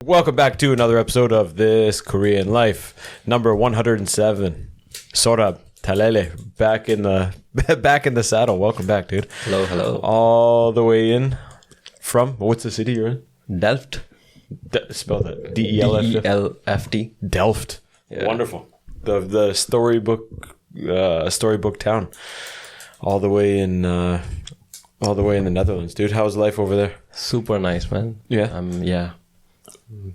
Welcome back to another episode of This Korean Life, number 107. Saurabh Talele, back in the saddle. Welcome back, dude. Hello. All the way in from, what's the city you're in? Delft. Spell that. D-E-L-F-T. D-E-L-F-T. Delft. Yeah. Wonderful. The storybook town. All the way in the Netherlands, dude. How's life over there? Super nice, man. Yeah.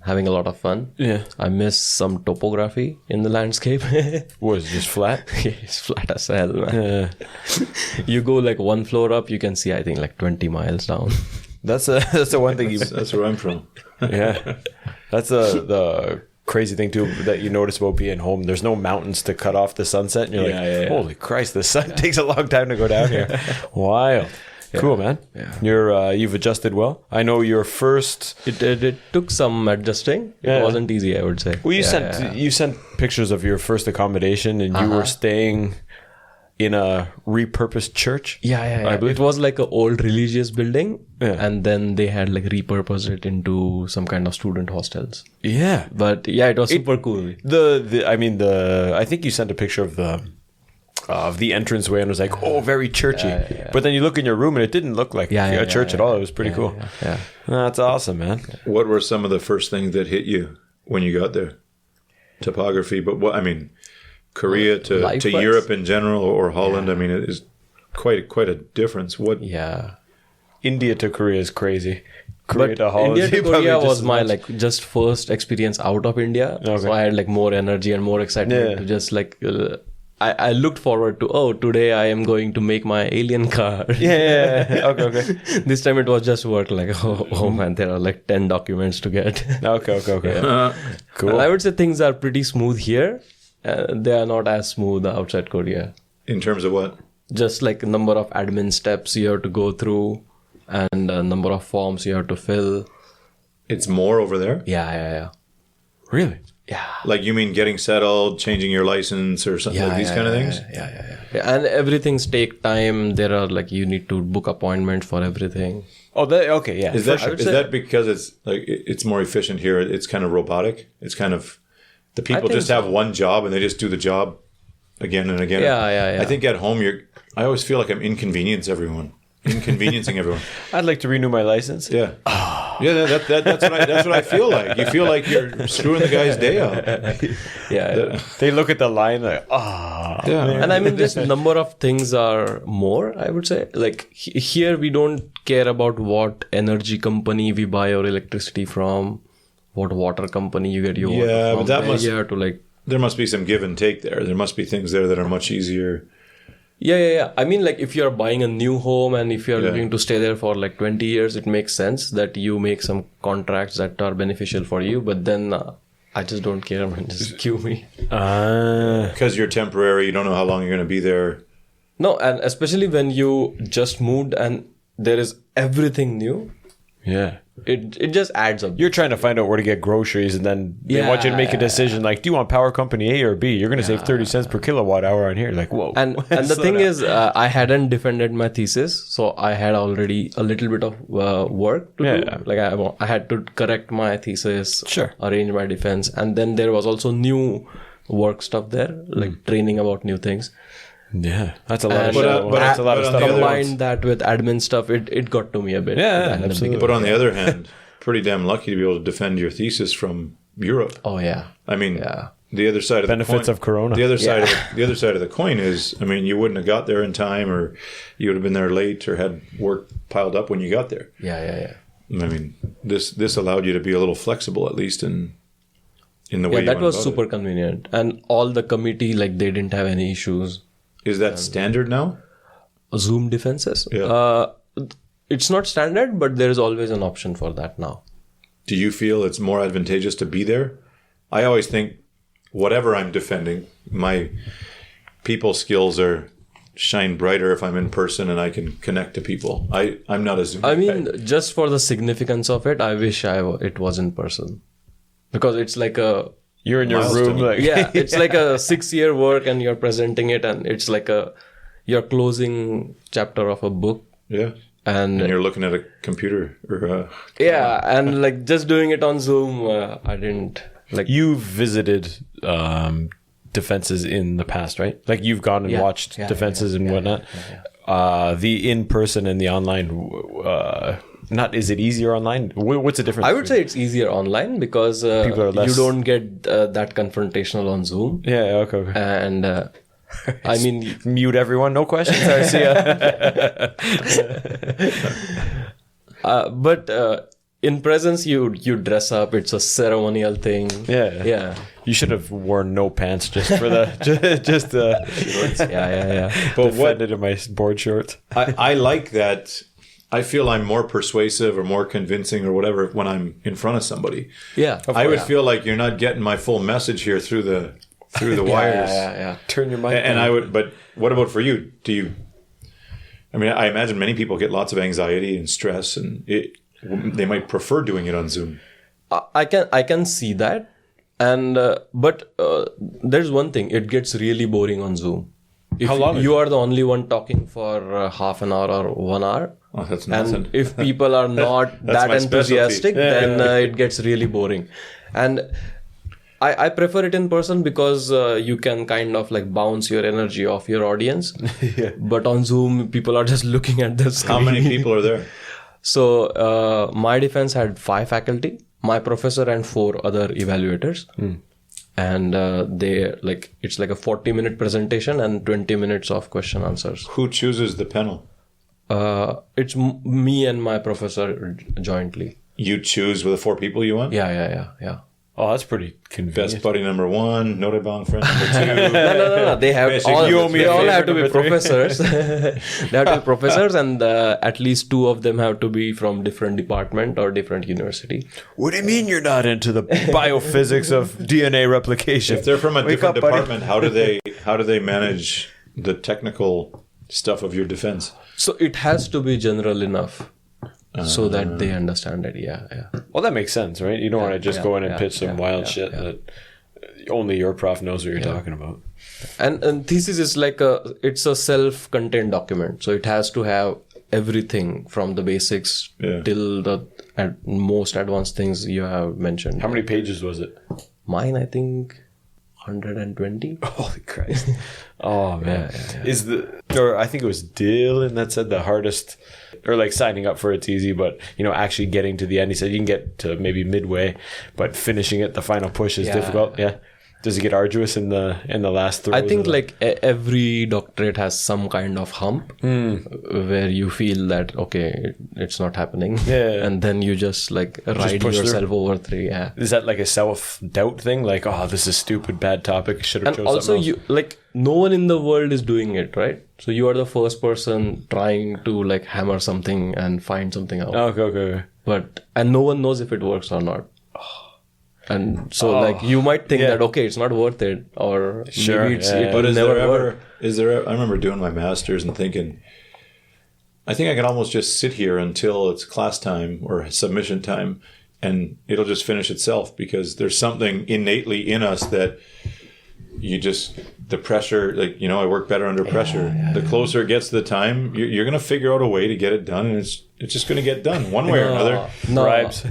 Having a lot of fun. Yeah. I miss some topography in the landscape. Was it just flat? It's flat as hell, man. You go like one floor up, you can see, I think, like 20 miles down. That's the one thing. That's where I'm from. Yeah. That's the crazy thing too that you notice about being home. There's no mountains to cut off the sunset, and you're like, holy Christ, the sun takes a long time to go down here. Wild. Yeah. Cool, man. Yeah. You've adjusted well. I know your first. It took some adjusting. It wasn't easy, I would say. Well, you sent pictures of your first accommodation, and you were staying in a repurposed church. Yeah. I believe it was like an old religious building, and then they had like repurposed it into some kind of student hostels. Yeah, but it was super cool. I think you sent a picture of the entranceway and was like, very churchy. But then you look in your room and it didn't look like a church at all. It was pretty cool. Yeah. That's awesome, man. What were some of the first things that hit you when you got there? Topography, but Korea to Europe in general, or Holland. It is quite a difference. India to Korea is crazy. Korea to Holland. India to Korea was my just first experience out of India. Okay. So I had like more energy and more excitement to just like. I looked forward to, today I am going to make my alien car. Yeah. Okay. This time it was just work, like, oh man, there are like 10 documents to get. Okay. Cool. And I would say things are pretty smooth here. They are not as smooth outside Korea. In terms of what? Just like a number of admin steps you have to go through and a number of forms you have to fill. It's more over there? Yeah. Really? Yeah. Like you mean getting settled, changing your license or something like these kind of things? Yeah. And everything's take time. There are like, you need to book appointments for everything. Okay, yeah. Is that because it's like it's more efficient here? It's kind of robotic. It's kind of the people just have one job and they just do the job again and again. Yeah. I think at home I always feel like I'm inconveniencing everyone. I'd like to renew my license. Yeah. Yeah, that's what I feel like. You feel like you're screwing the guy's day up. Yeah. They look at the line like, Yeah. And this number of things are more, I would say. Like here we don't care about what energy company we buy our electricity from, what water company you get your water from. But there must be some give and take there. There must be things there that are much easier. Yeah. Like if you're buying a new home and if you're looking to stay there for like 20 years, it makes sense that you make some contracts that are beneficial for you. But then I just don't care, man. Just cue me. Because you're temporary, you don't know how long you're going to be there. No, and especially when you just moved and there is everything new. Yeah. It just adds up. You're trying to find out where to get groceries and then they want you to make a decision like, do you want power company A or B? You're going to save 30 cents per kilowatt hour on here. Like, whoa. And the thing is, I hadn't defended my thesis. So I had already a little bit of work to do. Like I had to correct my thesis, arrange my defense. And then there was also new work stuff there, like training about new things. Yeah, that's a lot of stuff. But that's a lot of stuff. Combined that with admin stuff, it got to me a bit. Yeah, absolutely. But on the other hand, pretty damn lucky to be able to defend your thesis from Europe. Oh yeah. The other side of benefits the coin, of Corona. The other side of the coin is, you wouldn't have got there in time, or you would have been there late, or had work piled up when you got there. Yeah. This allowed you to be a little flexible, at least in the way. Yeah, that was super convenient, and all the committee they didn't have any issues. Is that standard now? Zoom defenses? Yeah. it's not standard, but there is always an option for that now. Do you feel it's more advantageous to be there? I always think whatever I'm defending, my people skills shine brighter if I'm in person and I can connect to people. I'm not a Zoom guy. Just for the significance of it, I wish it was in person. Because it's like you're in your room. It's like a 6-year work and you're presenting it, and it's like your closing chapter of a book. Yeah. And you're looking at a computer or and like just doing it on Zoom, I didn't like. You've visited defenses in the past, right? Like you've gone and watched defenses and whatnot. The in-person and the online, is it easier online? What's the difference? I would say it's easier online because you don't get that confrontational on Zoom. Yeah, okay. And I mean, mute everyone, no questions. I see ya. But in presence, you dress up. It's a ceremonial thing. Yeah. You should have worn no pants just for the shorts. Yeah. But defended in my board shorts. I like that. I feel I'm more persuasive or more convincing or whatever when I'm in front of somebody. Yeah, I would feel like you're not getting my full message here through the wires. Yeah. Turn your mic. And I would. But what about for you? Do you? I mean, I imagine many people get lots of anxiety and stress, and they might prefer doing it on Zoom. I can see that, and but there's one thing: it gets really boring on Zoom. If How long? You are the only one talking for half an hour or 1 hour. Oh, that's nonsense. And if people are not that enthusiastic, then it gets really boring. And I prefer it in person because you can kind of like bounce your energy off your audience. But on Zoom, people are just looking at the screen. How many people are there? So my defense had 5 faculty, my professor and 4 other evaluators. And it's like a 40-minute presentation and 20 minutes of question answers. Who chooses the panel? It's me and my professor jointly. You choose with the 4 people you want? Yeah. Oh, that's pretty convenient. Best buddy number 1, Notebang friend number 2. No. They have all have to be professors. They have to be professors, and at least 2 of them have to be from different department or different university. What do you mean you're not into the biophysics of DNA replication? If they're from a different department, how do they manage the technical stuff of your defense? So it has to be general enough so that they understand it. Yeah. Well, that makes sense, right? You don't want to just go in and pitch some wild shit that only your prof knows what you're talking about. And thesis is like it's a self-contained document. So it has to have everything from the basics till the most advanced things you have mentioned. How many pages was it? Mine, I think 120. Holy Christ. Oh man. Or I think it was Dylan that said the hardest, or like signing up for it's easy, but actually getting to the end. He said you can get to maybe midway, but finishing it, the final push is difficult. Yeah. Does it get arduous in the last throws? I think like every doctorate has some kind of hump where you feel that it's not happening, and then you just like ride yourself over through. Yeah, is that like a self-doubt thing? Like, oh, this is stupid, bad topic. Should have chosen. And also, you like no one in the world is doing it, right? So you are the first person trying to like hammer something and find something out. Okay. And no one knows if it works or not. And so, like, you might think that, it's not worth it, or maybe it but will never work. I remember doing my master's and thinking, I think I can almost just sit here until it's class time or submission time, and it'll just finish itself, because there's something innately in us that the pressure, like, I work better under pressure. The closer it gets to the time, you're going to figure out a way to get it done, and it's just going to get done one way or another. Bribes.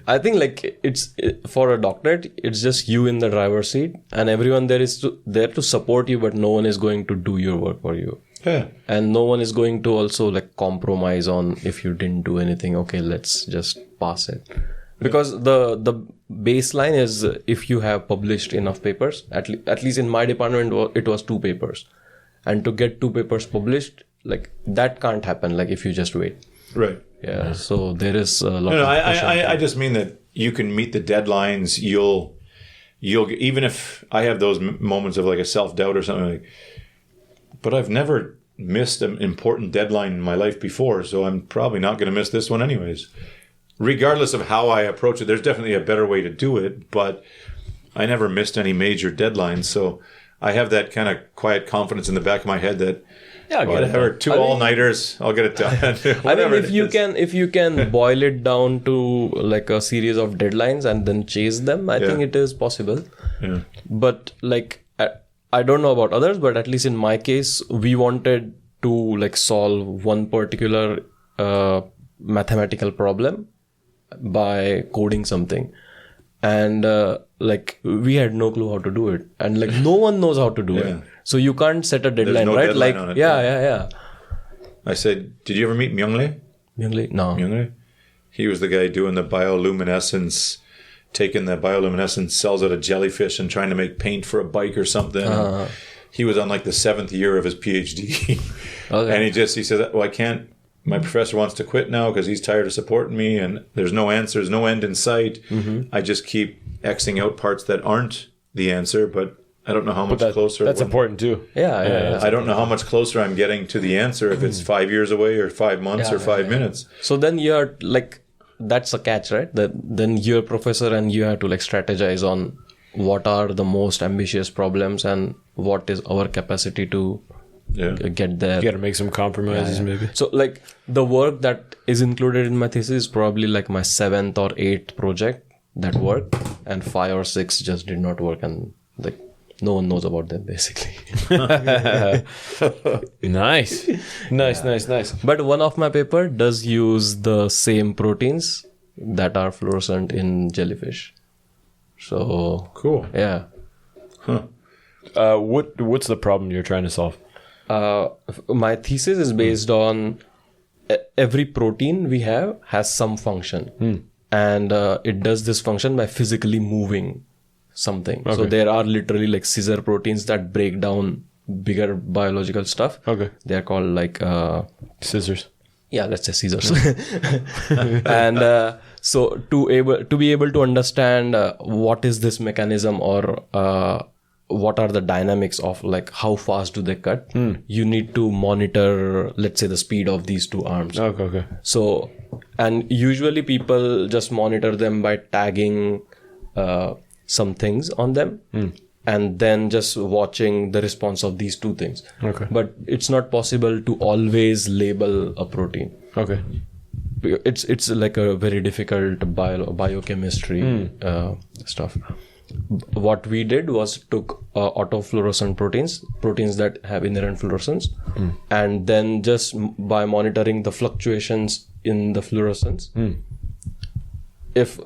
I think like it's for a doctorate, it's just you in the driver's seat, and everyone there is there to support you, but no one is going to do your work for you. Yeah. And no one is going to also like compromise on if you didn't do anything. Okay, let's just pass it. Because the baseline is if you have published enough papers, at least in my department, it was 2 papers. And to get 2 papers published, like that can't happen like if you just wait. Right. Yeah, so there is a lot of pressure. I just mean that you can meet the deadlines. You'll even if I have those moments of like a self-doubt or something, like, but I've never missed an important deadline in my life before, so I'm probably not going to miss this one anyways. Regardless of how I approach it, there's definitely a better way to do it, but I never missed any major deadlines, so I have that kind of quiet confidence in the back of my head that whatever, 2 all-nighters, I'll get it done. I mean, if you can boil it down to like a series of deadlines and then chase them, I think it is possible. Yeah. But like, I don't know about others, but at least in my case, we wanted to like solve one particular mathematical problem by coding something. And like we had no clue how to do it, and like no one knows how to do it, so you can't set a deadline, right? Deadline like on it, yeah. I said, did you ever meet Myungle? No. Myungle? He was the guy doing the bioluminescence, taking the bioluminescence cells out of jellyfish and trying to make paint for a bike or something. He was on like the 7th year of his PhD, and he said, well, I can't. My professor wants to quit now because he's tired of supporting me, and there's no answers, no end in sight. I just keep Xing out parts that aren't the answer, but I don't know how much closer. That's important too. Yeah. I don't know how much closer I'm getting to the answer if it's 5 years away or 5 months or 5 minutes. So then you're like, that's a catch, right? Then you're a professor and you have to like strategize on what are the most ambitious problems and what is our capacity to get there. You got to make some compromises maybe. So like the work that is included in my thesis is probably like my 7th or 8th project that worked, and 5 or 6 just did not work, and like no one knows about them basically. Nice. But one of my paper does use the same proteins that are fluorescent in jellyfish. So cool. Yeah. What's the problem you're trying to solve? My thesis is based on every protein we have has some function, and it does this function by physically moving something. Okay. So there are literally like scissor proteins that break down bigger biological stuff. Okay. They are called like scissors. Yeah, let's say scissors. And so to be able to understand what is this mechanism, or what are the dynamics of like how fast do they cut, you need to monitor, let's say, the speed of these two arms. Okay. So, and usually people just monitor them by tagging some things on them, and then just watching the response of these two things. Okay. But it's not possible to always label a protein. Okay. It's like a very difficult biochemistry stuff. What we did was took autofluorescent proteins that have inherent fluorescence, and then just by monitoring the fluctuations in the fluorescence, if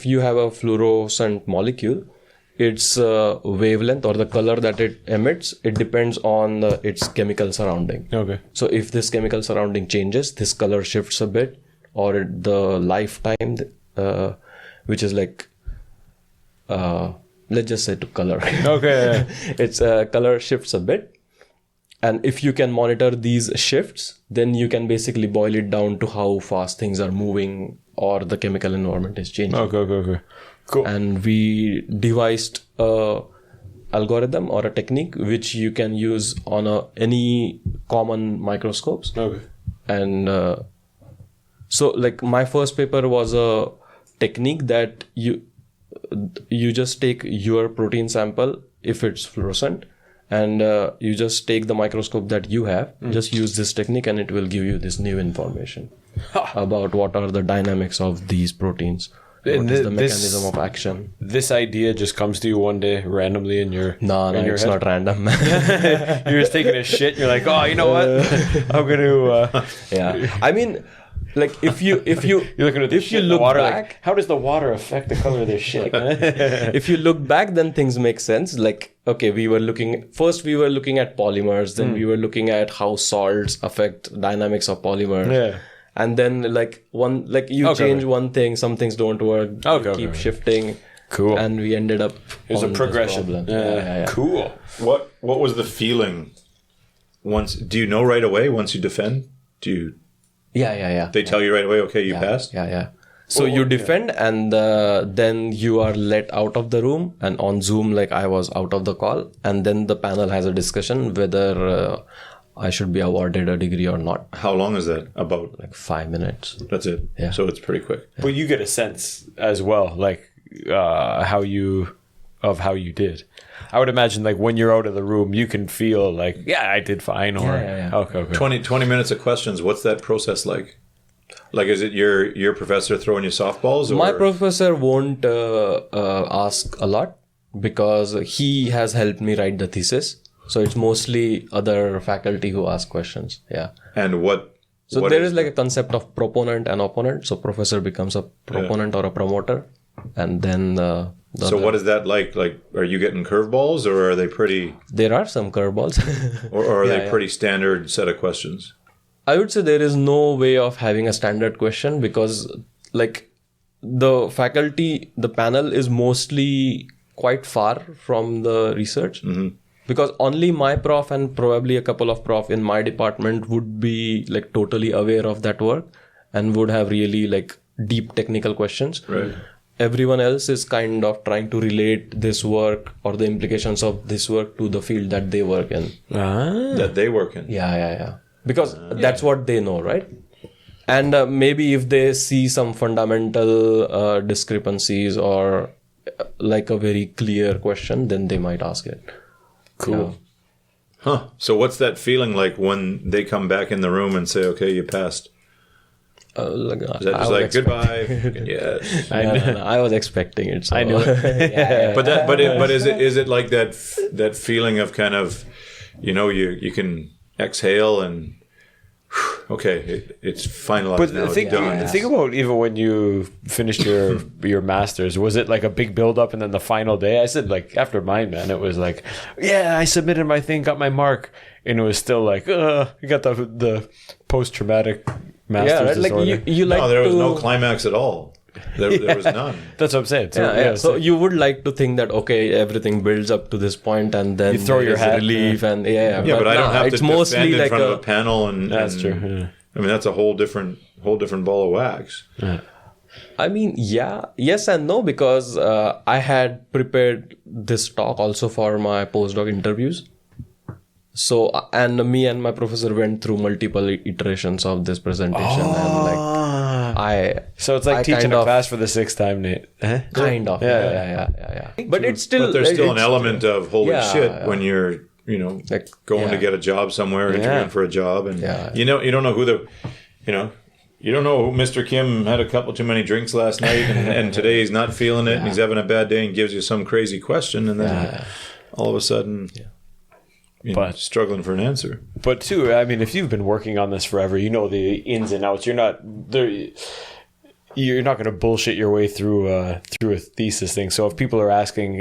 you have a fluorescent molecule, its wavelength or the color that it emits, it depends on its chemical surrounding. Okay. So if this chemical surrounding changes, this color shifts a bit, or the lifetime, which is like, let's just say to color. Okay. Its color shifts a bit. And if you can monitor these shifts, then you can basically boil it down to how fast things are moving or the chemical environment is changing. Okay. Cool. And we devised a algorithm or a technique which you can use on any common microscopes. Okay. And so like my first paper was a technique that you just take your protein sample if it's fluorescent, and you just take the microscope that you have, just use this technique, and it will give you this new information about what are the dynamics of these proteins. What is the mechanism of action? This idea just comes to you one day randomly in your No, it's head? not random. You're just taking a shit and you're like, oh, you know what? I'm going to... Yeah. I mean, like if you You're looking at if you look water, back, like, how does the water affect the color of this shit? If you look back, then things make sense. Like, okay, we were looking at polymers, then we were looking at how salts affect dynamics of polymers. Yeah. And then you change one thing, some things don't work. Keep shifting. Cool. And we ended up. There's a progression. Yeah. Cool. What was the feeling once? Do you know right away once you defend? Yeah. They tell you right away, okay, you passed? Yeah. So you defend and then you are let out of the room, and on Zoom, like I was out of the call, and then the panel has a discussion whether I should be awarded a degree or not. How long is that? About like 5 minutes. That's it. Yeah. So it's pretty quick. But you get a sense as well, like how you did. I would imagine like when you're out of the room, you can feel like, yeah, I did fine. Or Okay. 20 minutes of questions. What's that process like? Like, is it your professor throwing you softballs? Or? My professor won't ask a lot because he has helped me write the thesis. So it's mostly other faculty who ask questions. Yeah. And what? So what there is like a concept of proponent and opponent. So professor becomes a proponent or a promoter, and then so what is that like? Like, are you getting curveballs, or are they pretty? There are some curveballs. or are they pretty standard set of questions? I would say there is no way of having a standard question because like the faculty, the panel is mostly quite far from the research. Mm-hmm. Because only my prof and probably a couple of prof in my department would be like totally aware of that work and would have really like deep technical questions. Right. Everyone else is kind of trying to relate this work or the implications of this work to the field that they work in. That they work in. Yeah. Because that's what they know, right? And maybe if they see some fundamental discrepancies or like a very clear question, then they might ask it. Cool. Yeah. Huh. So what's that feeling like when they come back in the room and say, okay, you passed? Is that just like, goodbye? Yes. No, I was expecting it. So. I knew it. But is it like that feeling of kind of, you can exhale and okay, it's finalized. But now. Think about even when you finished your master's, was it like a big build up and then the final day? I said like after mine, man, it was like, yeah, I submitted my thing, got my mark, and it was still like, you got the post traumatic master's disorder. Like you like there was no climax at all. There was none. That's what I'm saying. So you would like to think that okay, everything builds up to this point, and then you throw your hat, relief, and but I don't have to defend in like front of a panel, and that's true. Yeah. I mean, that's a whole different ball of wax. Yeah. I mean, yes and no, because I had prepared this talk also for my postdoc interviews. So, and me and my professor went through multiple iterations of this presentation, and so it's like teaching a class for the sixth time, Nate. Kind of, yeah. But it's still, there's still an element of holy shit when you're, like, going to get a job somewhere, interviewing for a job, and you don't know who you don't know who Mr. Kim had a couple too many drinks last night, and today he's not feeling it, and he's having a bad day, and gives you some crazy question, and then all of a sudden. But struggling for an answer. But too, I mean, if you've been working on this forever, you know the ins and outs. You're not going to bullshit your way through a thesis thing. So if people are asking,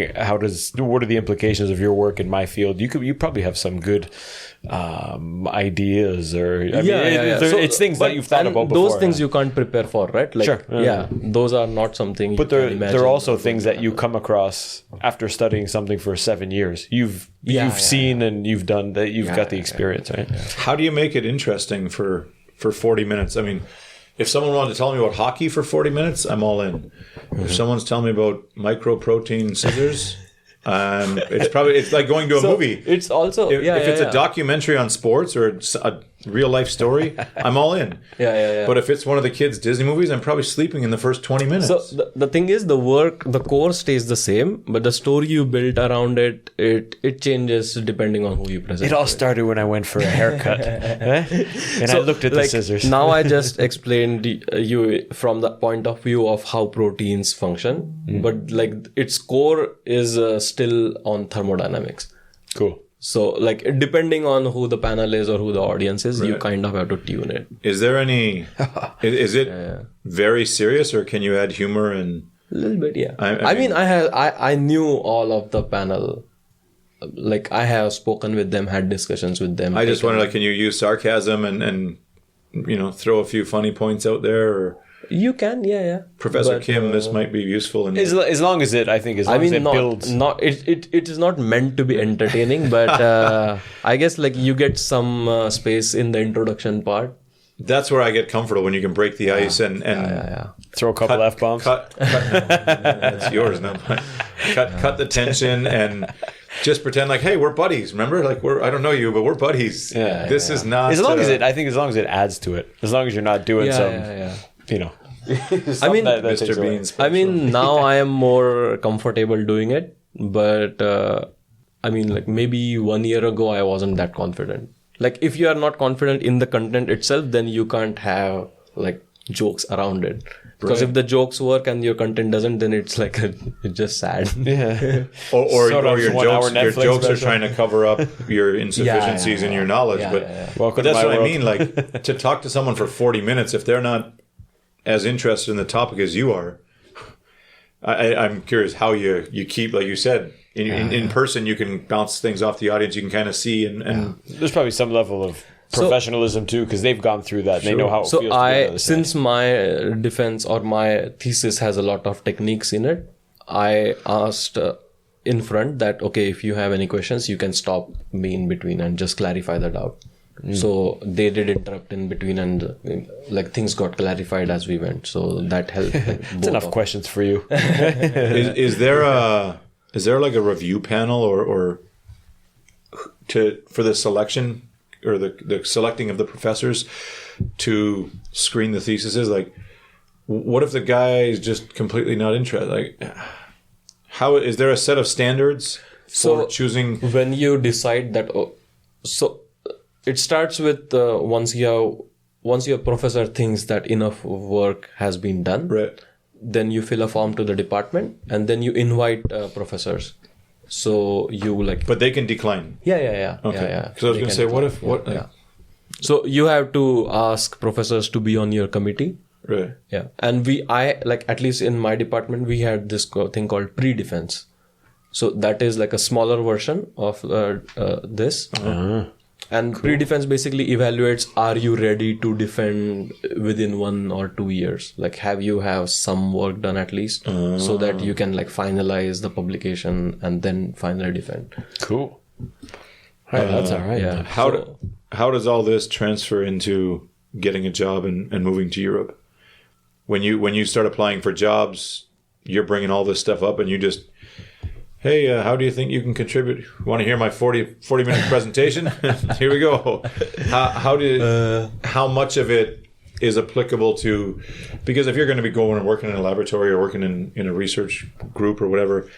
what are the implications of your work in my field? You probably have some good ideas, or it's things that you've thought about before. Those things you can't prepare for, right? Like, sure. Those are not something. But there are also things that you come across after studying something for 7 years. You've seen and you've done that. You've got the experience, right? Yeah. How do you make it interesting for 40 minutes? I mean, if someone wanted to tell me about hockey for 40 minutes, I'm all in. If someone's telling me about micro-protein scissors, it's like going to a movie. It's also if it's a documentary on sports or a real life story, I'm all in. But if it's one of the kids' Disney movies, I'm probably sleeping in the first 20 minutes. So the thing is, the core stays the same, but the story you built around it changes depending on who you present. It all started when I went for a haircut, and I looked at the scissors. Now I just explained you from the point of view of how proteins function, but like its core is still on thermodynamics. Cool. So, like, depending on who the panel is or who the audience is, you kind of have to tune it. Is there any... is it very serious, or can you add humor and... A little bit, yeah. I knew all of the panel. Like, I have spoken with them, had discussions with them. I just wonder, like, can you use sarcasm and throw a few funny points out there, or... You can, Professor Kim, this might be useful. As long as it builds. It is not meant to be entertaining, but I guess like you get some space in the introduction part that's where I get comfortable, when you can break the ice and throw a couple F-bombs. Cut. That's yours, not mine. Cut the tension and just pretend like, hey, we're buddies. Remember, like I don't know you, but we're buddies. This is not. As long as it adds to it. As long as you're not doing you know. I mean, Mr. Bean special. I mean, now I am more comfortable doing it, but I mean, like maybe 1 year ago I wasn't that confident. Like if you are not confident in the content itself, then you can't have like jokes around it. Because if the jokes work and your content doesn't, then it's like it's just sad. Yeah. or your jokes are trying to cover up your insufficiencies in your knowledge. But that's what I mean. Like to talk to someone for 40 minutes, if they're not as interested in the topic as you are, I'm curious how you keep, like you said, in person, you can bounce things off the audience. You can kind of see and there's probably some level of professionalism too, because they've gone through that. And they know how it feels. So since my defense or my thesis has a lot of techniques in it, I asked in front that, okay, if you have any questions, you can stop me in between and just clarify the doubt. So they did interrupt in between, and like things got clarified as we went. So that helped. Like, it's enough questions for you. Is there like a review panel or for the selection or the selecting of the professors to screen the theses? Like, what if the guy is just completely not interested? Like, how is there a set of standards for choosing? When you decide that, it starts with once your professor thinks that enough work has been done, right? Then you fill a form to the department, and then you invite professors. So you like, but they can decline. Yeah. Okay. Because I was going to say, what? Yeah. So you have to ask professors to be on your committee. Right. Yeah. And at least in my department, we had this thing called pre-defense. So that is like a smaller version of this. Uh-huh. And pre-defense basically evaluates, are you ready to defend within 1 or 2 years? Like, have some work done at least so that you can like finalize the publication and then finally defend. Cool. That's all right. Yeah. How does all this transfer into getting a job and moving to Europe? When you start applying for jobs, you're bringing all this stuff up and you just, hey, how do you think you can contribute? Want to hear my 40-minute presentation? Here we go. How much of it is applicable to, because if you're going to be going and working in a laboratory or working in a research group or whatever,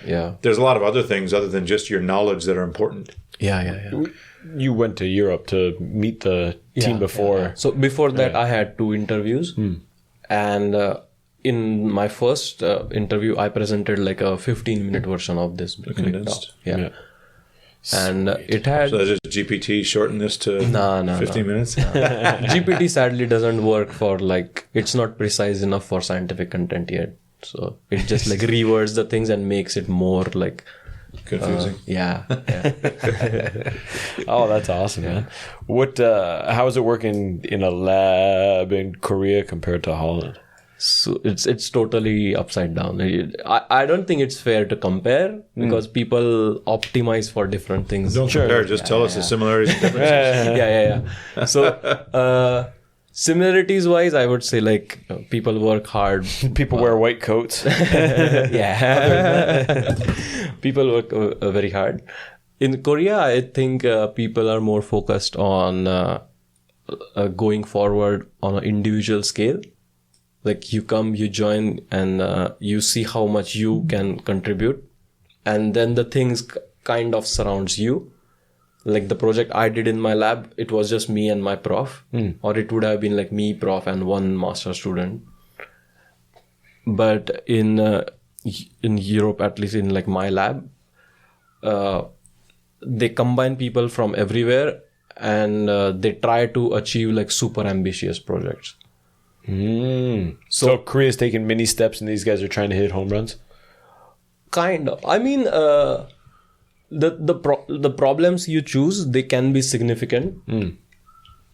there's a lot of other things other than just your knowledge that are important. Yeah. You went to Europe to meet the team before. Yeah. So before that, I had 2 interviews. And in my first interview, I presented like a 15-minute version of this. Condensed. Yeah. And it had... So just GPT shortened this to 15 minutes? GPT sadly doesn't work for like... It's not precise enough for scientific content yet. So it just like rewords the things and makes it more like... Confusing. Yeah. Oh, that's awesome, man. How is it working in a lab in Korea compared to Holland? So it's totally upside down. I don't think it's fair to compare because people optimize for different things. Don't compare. Just tell us the similarities and differences. Yeah. So similarities wise, I would say like people work hard. People wear white coats. People work very hard. In Korea, I think people are more focused on going forward on an individual scale. Like you come, you join, and you see how much you can contribute. And then the things kind of surrounds you. Like the project I did in my lab, it was just me and my prof. Or it would have been like me, prof, and 1 master student. But in Europe, at least in like my lab, they combine people from everywhere and they try to achieve like super ambitious projects. So Korea's taking mini steps and these guys are trying to hit home runs? Kind of. I mean, the problems you choose, they can be significant.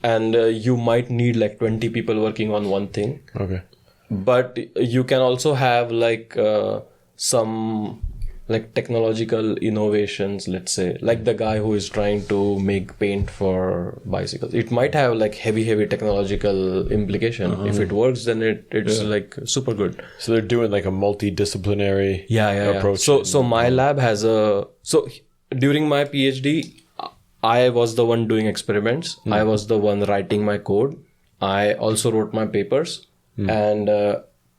And you might need like 20 people working on one thing. Okay. But you can also have like some like technological innovations, let's say, like the guy who is trying to make paint for bicycles. It might have like heavy technological implication. If it works, then it's like super good. So they're doing like a multidisciplinary approach. So my lab has during my PhD, I was the one doing experiments. I was the one writing my code. I also wrote my papers. And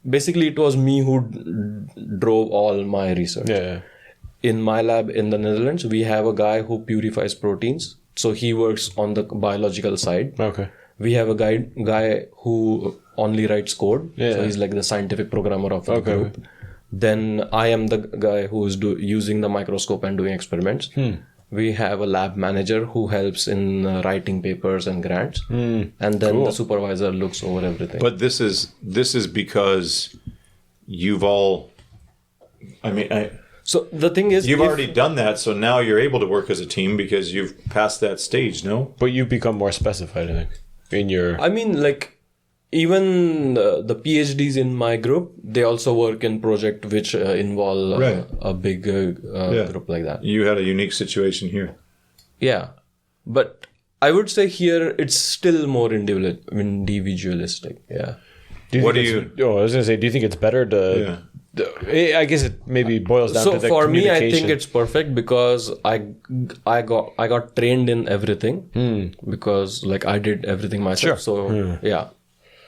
basically it was me who drove all my research. In my lab in the Netherlands, we have a guy who purifies proteins. So he works on the biological side. We have a guy who only writes code. So he's like the scientific programmer of the group. Then I am the guy who is using the microscope and doing experiments. We have a lab manager who helps in writing papers and grants. And then the supervisor looks over everything. But this is because you've all, so the thing is, you've already done that, so now you're able to work as a team because you've passed that stage, no? But you've become more specified, I think, in your... even the PhDs in my group, they also work in project which involve a big group like that. You had a unique situation here. Yeah. But I would say here it's still more individualistic. Yeah. I was going to say, do you think it's better to... I guess it maybe boils down to the for me, communication. I think it's perfect because I got trained in everything because like I did everything myself. So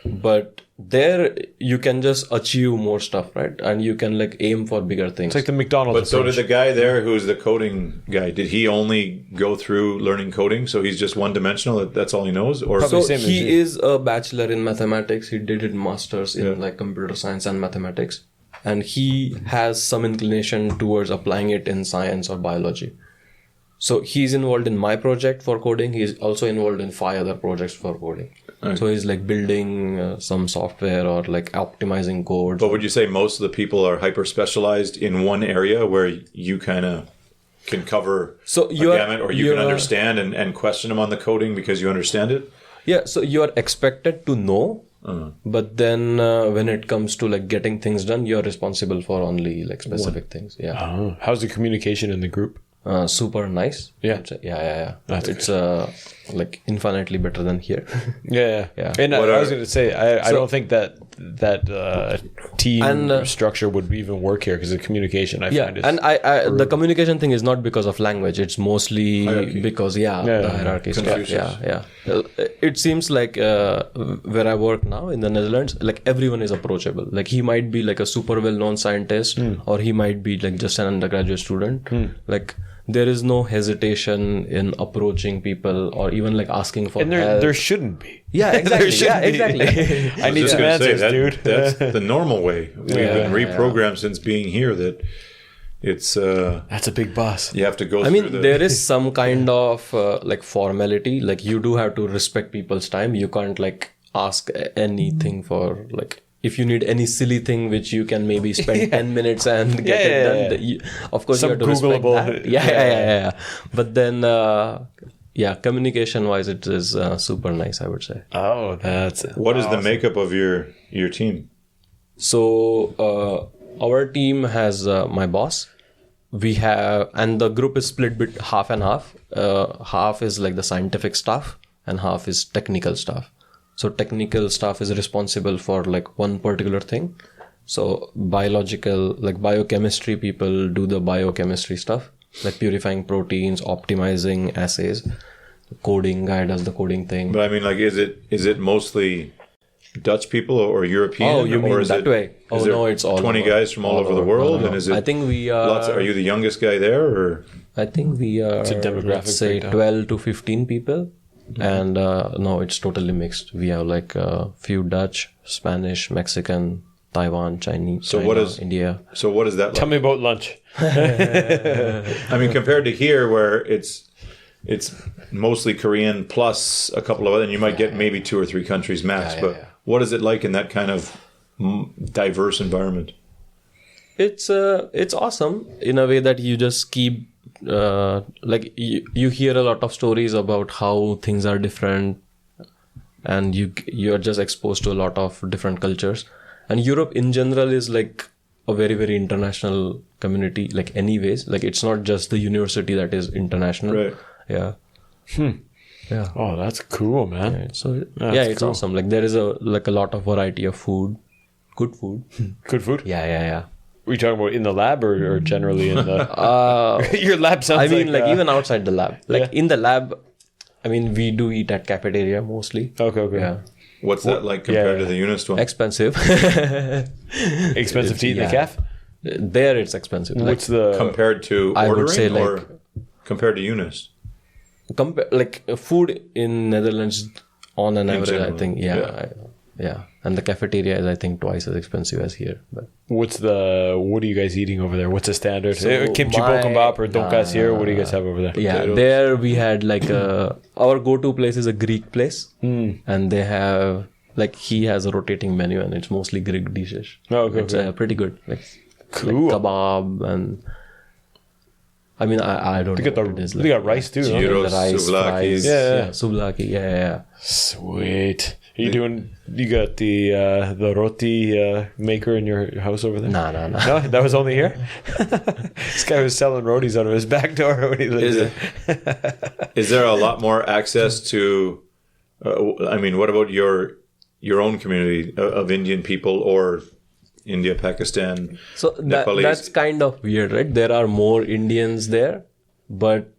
but there you can just achieve more stuff, right? And you can like aim for bigger things. It's like the McDonald's But approach. So did the guy there who's the coding guy, did he only go through learning coding? So he's just one-dimensional, that's all he knows? Or so he is a bachelor in mathematics. He did his master's in like computer science and mathematics. And he has some inclination towards applying it in science or biology. So he's involved in my project for coding. He's also involved in 5 other projects for coding. Right. So he's like building some software or like optimizing code. But would you say most of the people are hyper specialized in one area where you kind of can cover a gamut, or you can understand and question them on the coding because you understand it? Yeah. So you are expected to know. But then when it comes to like getting things done, you're responsible for only like specific things. Yeah. How's the communication in the group? Super nice. Yeah. It's like infinitely better than here. Yeah. And I was going to say, I don't think that team structure would even work here because the communication I find is... and the communication thing is not because of language. It's mostly because the hierarchy stuff. It seems like where I work now in the Netherlands, like everyone is approachable. Like he might be like a super well-known scientist or he might be like just an undergraduate student. Like there is no hesitation in approaching people or even like asking for help. There shouldn't be. Yeah, exactly. I need some answers, dude. That's the normal way. We've been reprogrammed since being here that it's... that's a big boss. You have to go through there is some kind of like formality. Like you do have to respect people's time. You can't like ask anything for like... If you need any silly thing which you can maybe spend 10 minutes and get it done, of course you have to respect that. Yeah. But then, communication-wise, it is super nice, I would say. Oh, that's What is the makeup of your team? So, our team has my boss. We have, and the group is split half and half. Half is like the scientific staff and half is technical staff. So technical staff is responsible for like one particular thing. So biochemistry people do the biochemistry stuff, like purifying proteins, optimizing assays. Coding guy does the coding thing. But I mean, like, is it mostly Dutch people or European? Oh, you mean or is that way? No, it's all 20 guys from all over the world, and is it? I think we are. Are you the youngest guy there, or? I think we are. It's a demographic. Let's say 12 to 15 people. And no, it's totally mixed. We have like a few Dutch, Spanish, Mexican, Taiwan, Chinese, India. So what is that like? Tell me about lunch. I mean, compared to here where it's mostly Korean plus a couple of other, and you might get maybe 2 or 3 countries max. But what is it like in that kind of diverse environment? It's awesome in a way that you just keep like you hear a lot of stories about how things are different, and you're just exposed to a lot of different cultures. And Europe in general is like a very, very international community, like anyways. Like it's not just the university that is international. Right. Yeah. Yeah. Oh, that's cool, man. Yeah, so it's cool. Awesome. Like there is a lot of variety of food. Good food. Good food? Yeah. Were you talking about in the lab or generally in the... Your lab sounds I mean, like even outside the lab. Like in the lab, I mean, we do eat at cafeteria mostly. Okay. Yeah. What's that like compared to the UNIST one? Expensive. Expensive to eat in the caf? There it's expensive. What's the... Compared to ordering, I would say or compared to UNIST? Like food in Netherlands on an average, general, I think, yeah. And the cafeteria is, I think, twice as expensive as here. But what are you guys eating over there? What's the standard? Kimchi bokkeumbap or donkaas here? What do you guys have over there? Yeah, Potatoes? there we had like our go-to place is a Greek place, and they have like he has a rotating menu, and it's mostly Greek dishes. Oh, okay. It's pretty good. Like cool. Like kebab and. I mean, I don't know what it is. They got rice too. Gyros, souvlaki. Yeah, souvlaki. Yeah. Sweet. You got the roti maker in your house over there? No. No, that was only here? This guy was selling rotis out of his back door when he lived there. Is there a lot more access to, I mean, what about your own community of Indian people or India, Pakistan, Nepalese? That's kind of weird, right? There are more Indians there, but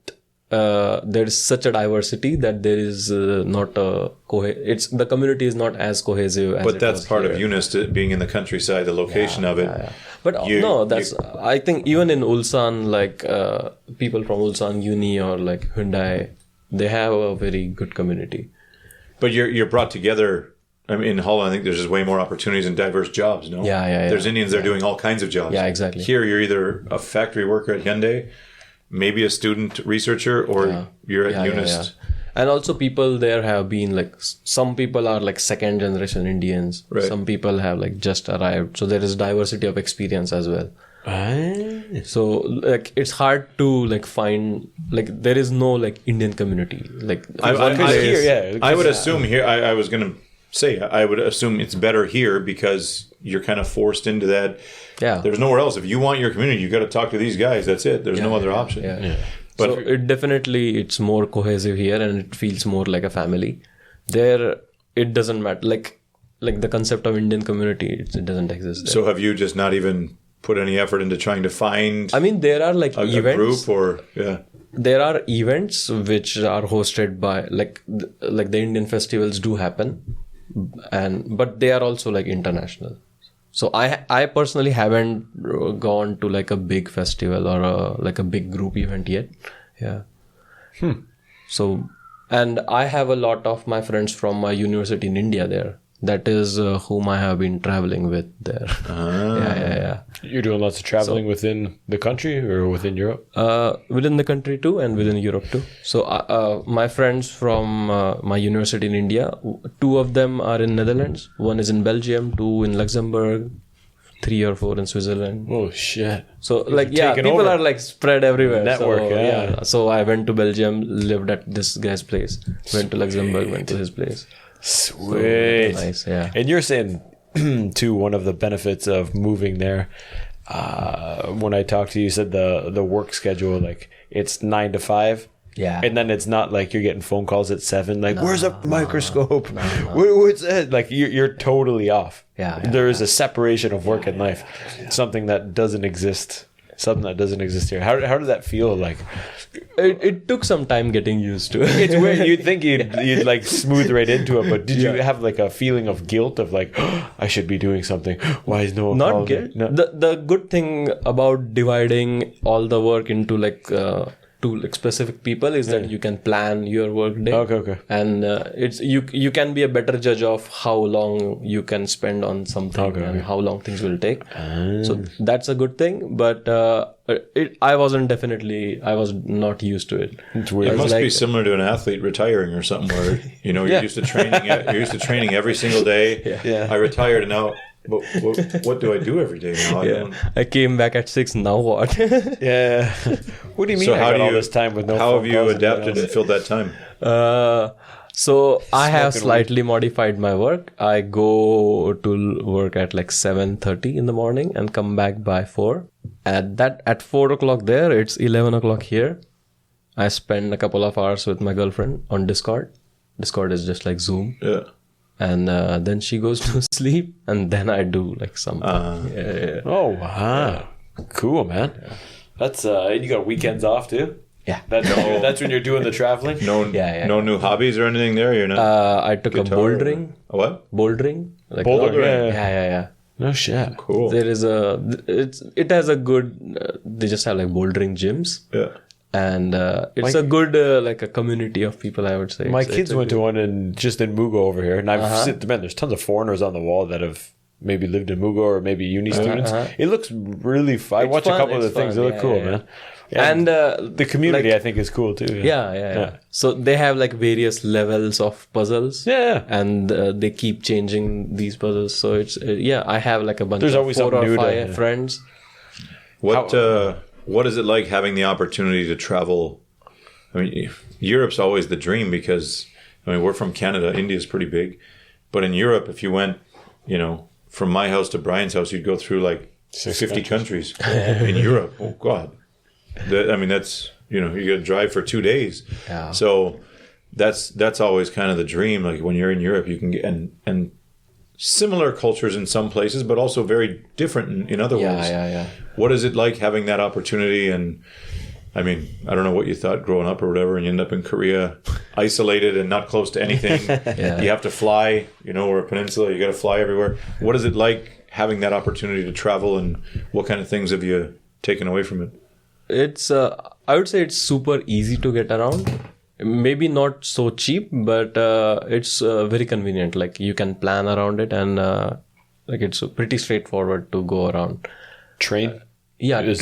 there is such a diversity that there is not a the community is not as cohesive as but that's part here. Of UNIST being in the countryside, the location of it. Yeah. But I think even in Ulsan, like people from Ulsan Uni or like Hyundai, they have a very good community. But you're brought together. I mean, in Holland, I think there's just way more opportunities and diverse jobs, no? Yeah. There's Indians that are doing all kinds of jobs. Yeah, exactly. Here, you're either a factory worker at Hyundai, maybe a student researcher, or you're at UNIST. Yeah. And also people there have been like, some people are like second generation Indians. Right. Some people have like just arrived. So there is diversity of experience as well. So like it's hard to like find like there is no like Indian community. Like I would assume here, I was going to say, I would assume it's better here because you're kind of forced into that. Yeah. There's nowhere else. If you want your community, you got to talk to these guys. That's it. There's no other option. Yeah. But so it's more cohesive here and it feels more like a family. There, it doesn't matter. Like the concept of Indian community, it doesn't exist there. So have you just not even put any effort into trying to find I mean, there are like events. A group or, There are events which are hosted by like the Indian festivals do happen. But they are also like international. So I personally haven't gone to like a big festival or like a big group event yet. Yeah. So, and I have a lot of my friends from my university in India there. That is whom I have been traveling with there. Yeah. You're doing lots of traveling within the country or within Europe? Within the country too and within Europe too. So my friends from my university in India, 2 of them are in Netherlands. 1 is in Belgium, 2 in Luxembourg, 3 or 4 in Switzerland. Oh shit. So like people are like spread everywhere. Network, So I went to Belgium, lived at this guy's place. Went to Luxembourg, went to his place. Sweet. So, nice, yeah. And you're saying too, one of the benefits of moving there, when I talked to you, you said the work schedule, like it's 9 to 5. Yeah. And then it's not like you're getting phone calls at 7, like, where's a microscope? What's that? Like you're totally off. Yeah. There is a separation of work and life. Something that doesn't exist. Here. How did that feel like? It took some time getting used to it. It's weird. You'd think you'd like smooth right into it, but did you have like a feeling of guilt of like, oh, I should be doing something? Why is no one calling Not guilt. me? No. The good thing about dividing all the work into like to like specific people is that you can plan your work day. Okay. And it's you can be a better judge of how long you can spend on something and how long things will take. So that's a good thing. But I was not used to it. It's weird. It must be similar to an athlete retiring or something where you're used to training every single day. Yeah. I retired and now. But what do I do every day now? I came back at 6. Now what? Yeah. What do you mean? So I got all this time with no. How have you adapted and filled that time? So I have slightly modified my work. I go to work at like 7:30 in the morning and come back by 4. At 4 o'clock there, it's 11 o'clock here. I spend a couple of hours with my girlfriend on Discord. Discord is just like Zoom. Yeah. And then she goes to sleep, and then I do like something. Oh wow, cool, man. That's you got weekends off too. Yeah, that's when you're doing the traveling. No new hobbies or anything there. You're not. I took a bouldering. A what? Bouldering. Like Bouldering. Yeah. No shit. Cool. There is it has a good. They just have like bouldering gyms. Yeah. And it's a good like a community of people, I would say. My kids went to one in Mugo over here, and I've seen, man, there's tons of foreigners on the wall that have maybe lived in Mugo or maybe uni students. It looks really fun. I watch a couple of the things. They look cool, man. Yeah. And the community, I think, is cool too. Yeah. So they have like various levels of puzzles. Yeah. And they keep changing these puzzles. So it's I have like a bunch of always 4 or 5 to, friends. What is it like having the opportunity to travel? I mean, Europe's always the dream because, I mean, we're from Canada. India's pretty big. But in Europe, if you went, from my house to Brian's house, you'd go through like 50 countries in Europe. Oh, God. That's, you got to drive for 2 days. Yeah. So that's always kind of the dream. Like when you're in Europe, you can get, and similar cultures in some places, but also very different in other ways. Yeah. What is it like having that opportunity? And I mean, I don't know what you thought growing up or whatever, and you end up in Korea, isolated and not close to anything. You have to fly, we're a peninsula, you got to fly everywhere. What is it like having that opportunity to travel, and what kind of things have you taken away from it? It's, I would say it's super easy to get around. Maybe not so cheap, but it's very convenient. Like you can plan around it, and like it's pretty straightforward to go around. Train? Trains.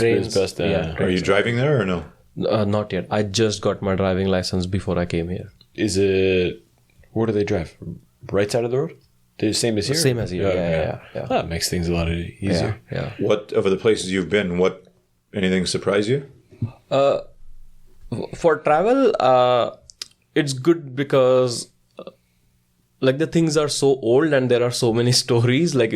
Is best. Are you driving there or no? Not yet. I just got my driving license before I came here. Is it? Where do they drive? Right side of the road? The same as here? Same as here. Yeah. That makes things a lot easier. Yeah. What of the places you've been? Anything surprise you? For travel, it's good because like the things are so old and there are so many stories. Like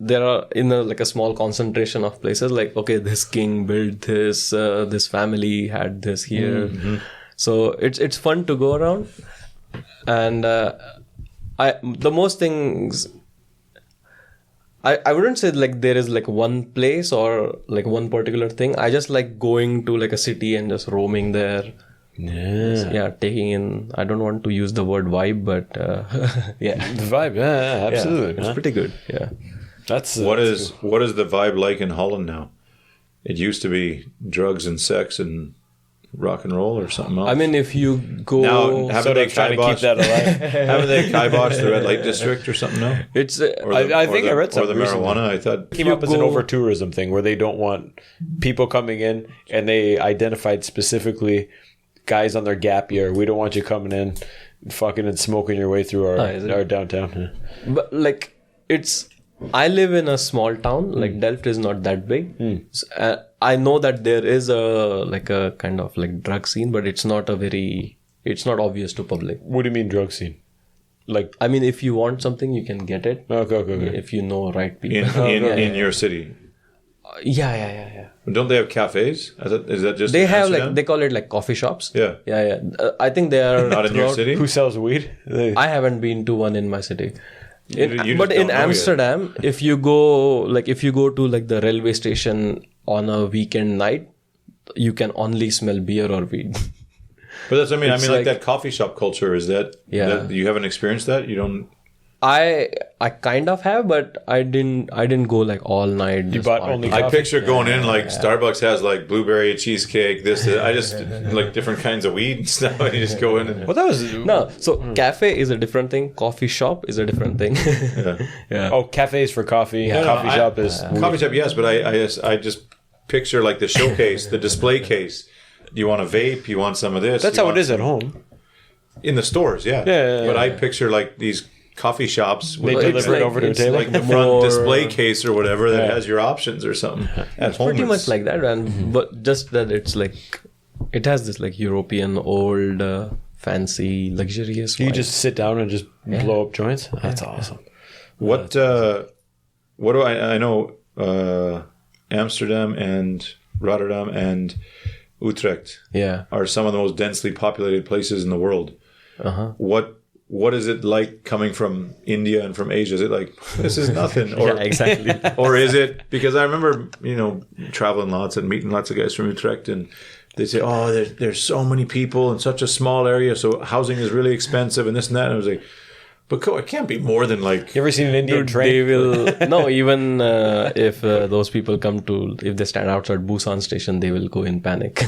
there are like a small concentration of places. Like, okay, this king built this. This family had this here. Mm-hmm. So it's fun to go around. And the most things. I wouldn't say like there is like one place or like one particular thing. I just like going to like a city and just roaming there. Yeah, taking in. I don't want to use the word vibe, but the vibe. Yeah, absolutely. It's pretty good. Yeah. What is the vibe like in Holland now? It used to be drugs and sex and rock and roll or something else. I mean, if you go now, haven't they trying to keep that alive? Haven't they kiboshed the red light district or something? No, it's. I think I read something. Or the marijuana. I thought it came up as an over-tourism thing where they don't want people coming in, and they identified specifically guys on their gap year. We don't want you coming in, fucking and smoking your way through our downtown. Yeah. But like it's. I live in a small town. Like Delft is not that big. So, I know that there is a kind of like drug scene, but it's not obvious to public. What do you mean drug scene? Like, I mean, if you want something, you can get it. Okay. If you know right people in your city. Yeah. Don't they have cafes? Is that just they have like they call it like coffee shops? Yeah. I think they are not in your city. Who sells weed? I haven't been to one in my city. But in Amsterdam, if you go to like the railway station on a weekend night, you can only smell beer or weed. But that's I mean like that coffee shop culture is that you haven't experienced that? You don't. I kind of have, but I didn't go like all night. You bought only coffee? I picture going in like Starbucks has like blueberry cheesecake, this. I just like different kinds of weed and stuff. And you just go in and. Well, that was cafe is a different thing. Coffee shop is a different thing. Yeah. Oh, cafe is for coffee. Yeah. Coffee shop is coffee shop. Yes, but I just picture like the showcase, the display case. You want a vape? You want some of this? That's how it is at home. In the stores, yeah. But I picture like these coffee shops. They deliver it over to a table. Like the front display case or whatever that has your options or something. It's pretty much like that, but just that it's like it has this like European old fancy, luxurious. You just sit down and just blow up joints? That's awesome. What do I know Amsterdam and Rotterdam and Utrecht are some of the most densely populated places in the world. What is it like coming from India and from Asia? Is it like, this is nothing? Or, exactly. Or is it, because I remember, traveling lots and meeting lots of guys from Utrecht, and they say, oh, there's so many people in such a small area, so housing is really expensive and this and that. And I was like, but it can't be more than like... You ever seen an Indian train? They will... No, even if those people come to... If they stand outside Busan station, they will go in panic.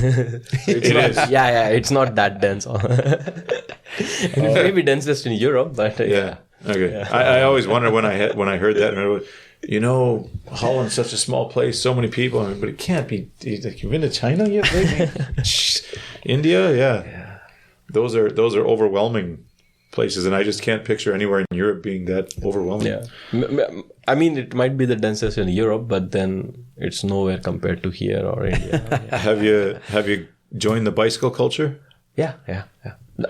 It's not that dense. It may be densest in Europe, but... Okay. Yeah. I always wondered when I heard that, Holland's such a small place, so many people, but it can't be... Like, you've been to China yet, maybe? India? Yeah. Those are overwhelming places, and I just can't picture anywhere in Europe being that overwhelming. Yeah. I mean, it might be the densest in Europe, but then it's nowhere compared to here or India. Have you joined the bicycle culture? Yeah.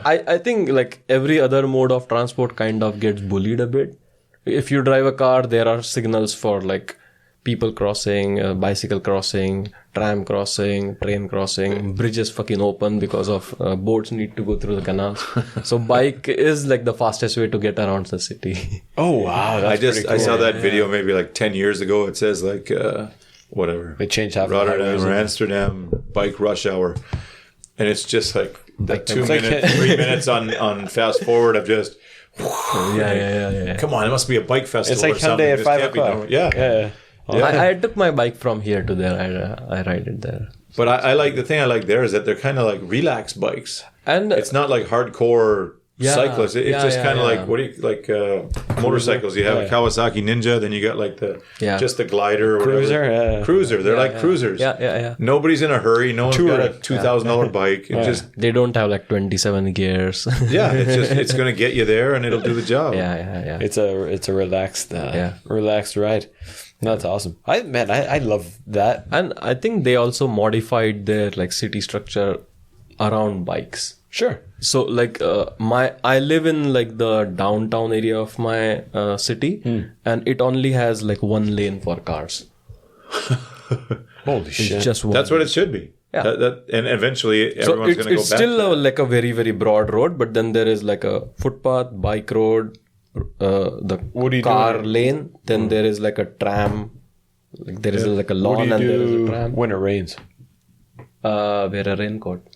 I think like every other mode of transport kind of gets bullied a bit. If you drive a car, there are signals for like people crossing, bicycle crossing, tram crossing, train crossing, bridges fucking open because of boats need to go through the canals. So bike is like the fastest way to get around the city. Oh wow! I saw that video maybe like 10 years ago. It says like whatever. They changed half Rotterdam or Amsterdam bike rush hour, and it's just like 2 minutes, 3 minutes on fast forward of just. Yeah. Come on, it must be a bike festival. It's like or something. Sunday at 5 o'clock. Yeah. I took my bike from here to there. I ride it there. But I like, the thing I like there is that they're kind of like relaxed bikes, and it's not like hardcore cyclists. It's just kind of like motorcycles. You have a Kawasaki Ninja, then you got like just the glider or cruiser. They're like cruisers. Yeah. Nobody's in a hurry. No one's got a $2,000 bike. It just they don't have like 27 gears. it's going to get you there and it'll do the job. Yeah. It's a relaxed ride. That's awesome. I love that. And I think they also modified their like city structure around bikes. Sure. So like I live in like the downtown area of my city, and it only has like one lane for cars. Holy shit! It's just one. That's what it should be. Yeah. And eventually everyone's going to go back. It's still like a very, very broad road, but then there is like a footpath, bike road, the car lane. Then there is like a tram. Like there is like a lawn and there is a tram. When it rains? Wear a raincoat.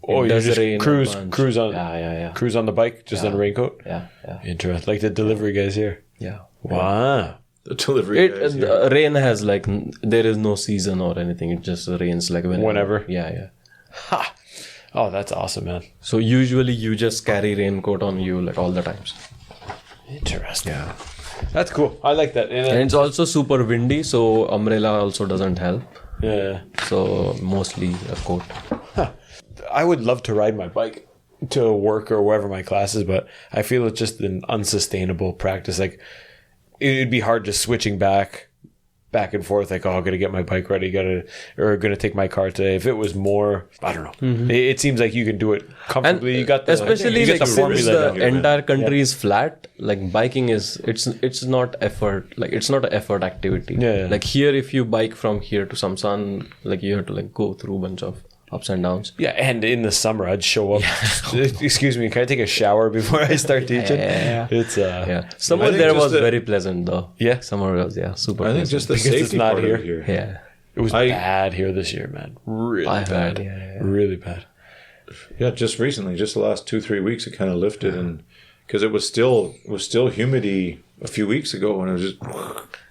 Oh, you just cruise on. Yeah. Cruise on the bike, just in a raincoat. Yeah. Interesting. Like the delivery guys here. Yeah. Wow. The delivery guys. The rain has like there is no season or anything. It just rains like whenever. Yeah. Ha. Oh, that's awesome, man. So usually you just carry raincoat on you like all the times. Interesting. Yeah. That's cool. I like that. And it's also super windy, so umbrella also doesn't help. Yeah. So mostly a coat. Huh. I would love to ride my bike to work or wherever my class is, but I feel it's just an unsustainable practice. Like it'd be hard just switching back and forth. Like, I gotta get my bike ready, gonna take my car today. If it was more, I don't know. Mm-hmm. It seems like you can do it comfortably. And you got especially like since the entire country is flat. Like biking is it's not effort. Like it's not an effort activity. Yeah. Like here, if you bike from here to Samsan, like you have to like go through a bunch of ups and downs. Yeah, and in the summer I'd show up. Excuse me, can I take a shower before I start teaching? Yeah. It's Summer there was very pleasant though. Yeah, summer was super. I think pleasant. just the safety part here. Yeah, it was bad here this year, man. Really bad. Really bad. Yeah, just recently, just the last 2-3 weeks, it kind of lifted, and because it was still humidity a few weeks ago, and it was just.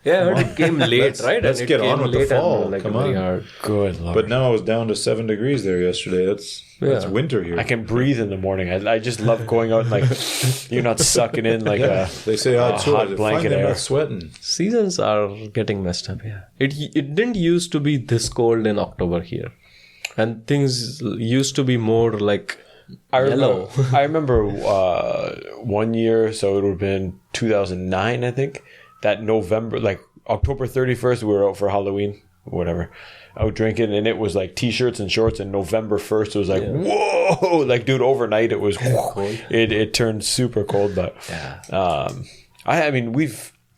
Yeah, it came late, right? Let's get on with the fall. Like come on. Hard. Good Lord. But now I was down to 7 degrees there yesterday. That's winter here. I can breathe in the morning. I just love going out and like you're not sucking in like they say hot blanket air. Not sweating. Seasons are getting messed up. Yeah, it didn't used to be this cold in October here, and things used to be more like. I remember 1 year, so it would have been 2009, I think. That November, like October 31st, we were out for Halloween whatever, out drinking, and it was like t-shirts and shorts, and November 1st it was like, whoa, like, dude, overnight it was it turned super cold. But I mean,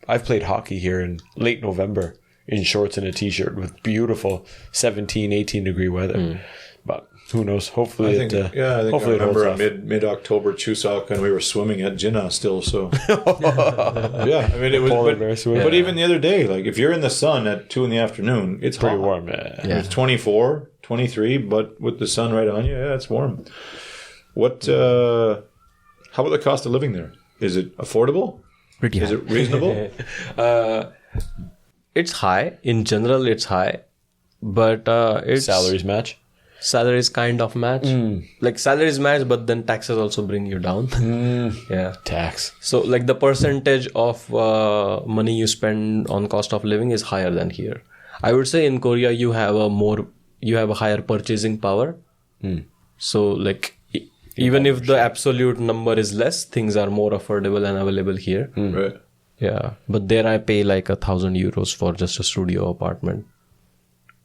I've played hockey here in late November in shorts and a t-shirt with beautiful 17, 18 degree weather. But who knows? Hopefully, I think I remember a mid-October Chuseok, and we were swimming at Jinnah still. So yeah, I mean, it was. But even the other day, like, if you're in the sun at 2 p.m, it's pretty hot. warm. It's 24, 23, but with the sun right on you, it's warm. What? How about the cost of living there? Is it affordable? Pretty high. Is it reasonable? It's high. In general, it's high, but it's Salaries match. Salaries kind of match. Like, salaries match, but then taxes also bring you down. Yeah, tax. So, like, the percentage of money you spend on cost of living is higher than here. I would say in Korea you have a higher purchasing power. So, like, even if the absolute number is less, things are more affordable and available here. Right. Yeah, but there I pay like 1,000 euros for just a studio apartment.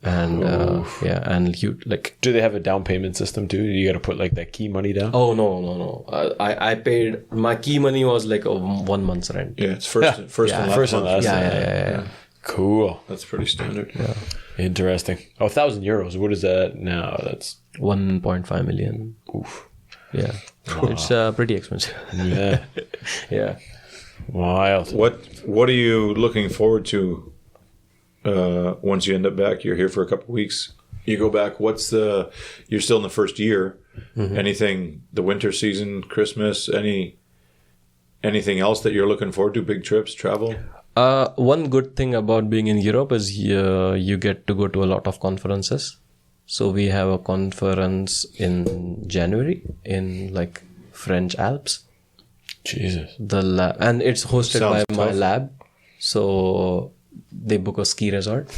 And and you, like, do they have a down payment system too? You got to put like that key money down. Oh no. I paid, my key money was like 1 month's rent. Yeah, it's first and last. Yeah. Cool. That's pretty standard. Yeah. Interesting. 1,000 euros. What is that now? That's 1.5 million. Oof. Yeah. It's pretty expensive. Yeah. Yeah. Wild. What are you looking forward to? Once you end up back, you're here for a couple of weeks. You go back. You're still in the first year. Anything? The winter season, Christmas. Anything else that you're looking forward to? Big trips, travel. One good thing about being in Europe is you get to go to a lot of conferences. So we have a conference in January in like French Alps. Jesus. And it's hosted Sounds by my tough. lab. So they book a ski resort.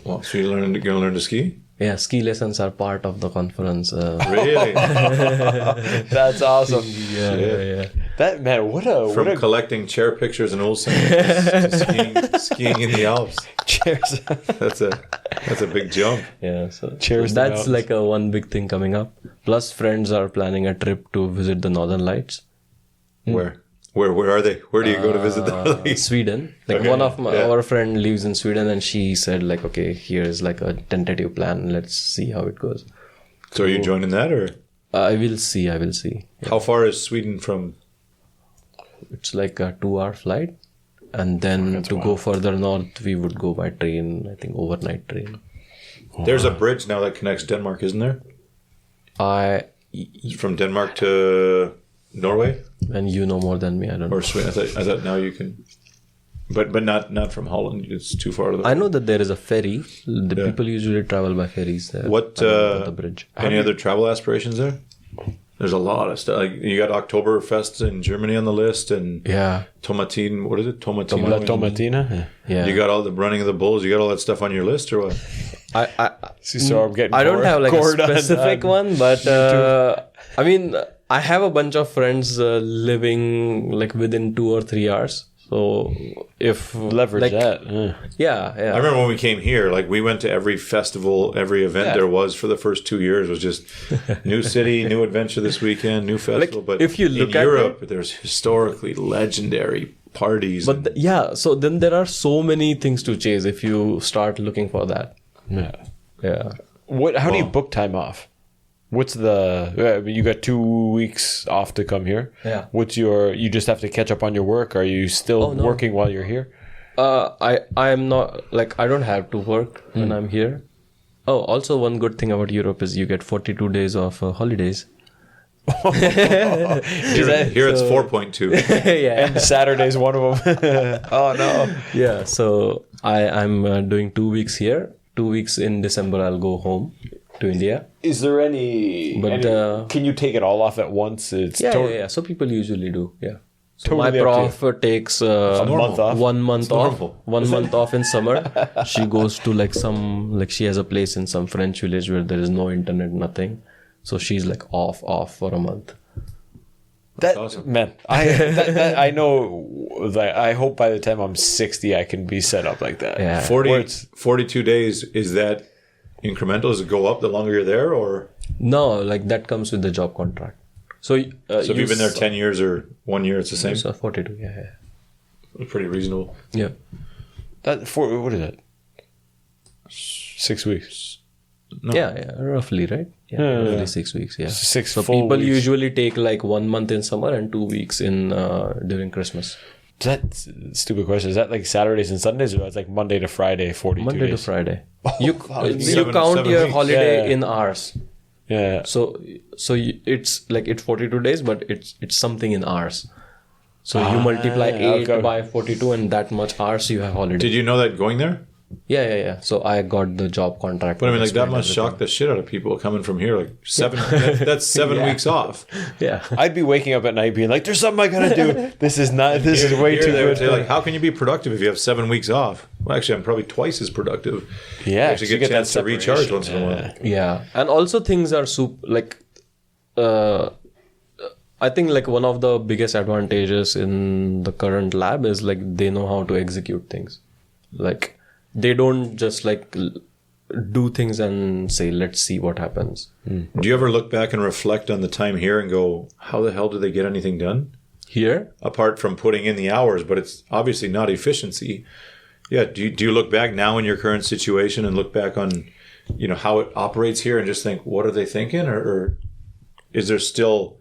Well, so you're going to learn to ski? Yeah, ski lessons are part of the conference. Really? That's awesome. Yeah. That, man, From collecting chair pictures in Olsen to skiing in the Alps. Cheers. That's a big jump. Yeah, so Cheers to that's mountains. like a one big thing coming up. Plus, friends are planning a trip to visit the Northern Lights. Where are they? Where do you go to visit them? Sweden. Like, Okay, one of our friend lives in Sweden, and she said like, okay, here's like a tentative plan. Let's see how it goes. So are you joining that, or I will see. how far is Sweden from? It's like a 2-hour flight, and then go further north, we would go by train. I think overnight train. There's a bridge now that connects Denmark, isn't there? From Denmark to Norway, and you know more than me. I don't know. or Sweden. I thought now you can, but not from Holland. It's too far to the. I know that there is a ferry. People usually travel by ferries there. The bridge. Any other travel aspirations there? There's a lot of stuff. Like, you got Oktoberfest in Germany on the list, and Tomatin. What is it? Tomatino. Tomatina. Yeah. You got all the running of the bulls. You got all that stuff on your list, or what? So I'm getting. I don't have like a specific one, but I mean, I have a bunch of friends living like within 2 or 3 hours. So if leverage that, yeah. I remember when we came here, like, we went to every festival, every event there was for the first 2 years. It was just new city, new adventure this weekend, new festival. But if you look in Europe, there's historically legendary parties. But so then there are so many things to chase if you start looking for that. Yeah. How do you book time off? What's you got 2 weeks off to come here? Yeah. You just have to catch up on your work? Are you still working while you're here? I am not, like, I don't have to work when I'm here. Oh, also one good thing about Europe is you get 42 days of holidays. Here it's 4.2. Yeah. And Saturday's one of them. Oh no. Yeah, so I'm doing 2 weeks here. 2 weeks in December I'll go home to India. Is there any? But can you take it all off at once? It's yeah. So people usually do. Yeah. So totally my prof takes a month off. 1 month off. normal. 1 month off in summer. She goes to she has a place in some French village where there is no internet, nothing. So she's like off for a month. That's awesome. Man, I know I hope by the time I'm 60, I can be set up like that. Yeah. 42 days, is that incremental? Does it go up the longer you're there, or? No, like that comes with the job contract. So if you've been there 10 years or 1 year, it's the same? So 42, yeah. Pretty reasonable. Yeah. What is that? 6 weeks. No. Yeah, roughly, right? Yeah, roughly 6 weeks, yeah. 6 So full people weeks. usually take like 1 month in summer and 2 weeks in during Christmas. That's a stupid question. Is that like Saturdays and Sundays, or it's like Monday to Friday, 42 Monday days? to Friday. Oh, You count 7 your weeks. holiday Yeah. in hours. Yeah. So it's like it's 42 days, but it's something in hours. So you multiply 8 okay. by 42, and that much hours you have holiday. Did you know that going there? Yeah. So I got the job contract. But I mean, like, that explained must everything. shock the shit out of people coming from here. Like, that's 7 weeks off. Yeah. I'd be waking up at night being like, "There's something I gotta do. This is way Here too they would good." say, like, how can you be productive if you have 7 weeks off? Well, actually, I'm probably twice as productive. Yeah, actually you get a chance to that recharge separation. once in a while. Yeah, and also things are I think like one of the biggest advantages in the current lab is like they know how to execute things. Like they don't just like do things and say, let's see what happens. Do you ever look back and reflect on the time here and go, how the hell did they get anything done? Here? Apart from putting in the hours, but it's obviously not efficiency. Yeah. Do you look back now in your current situation and look back on, how it operates here and just think, what are they thinking? Or is there still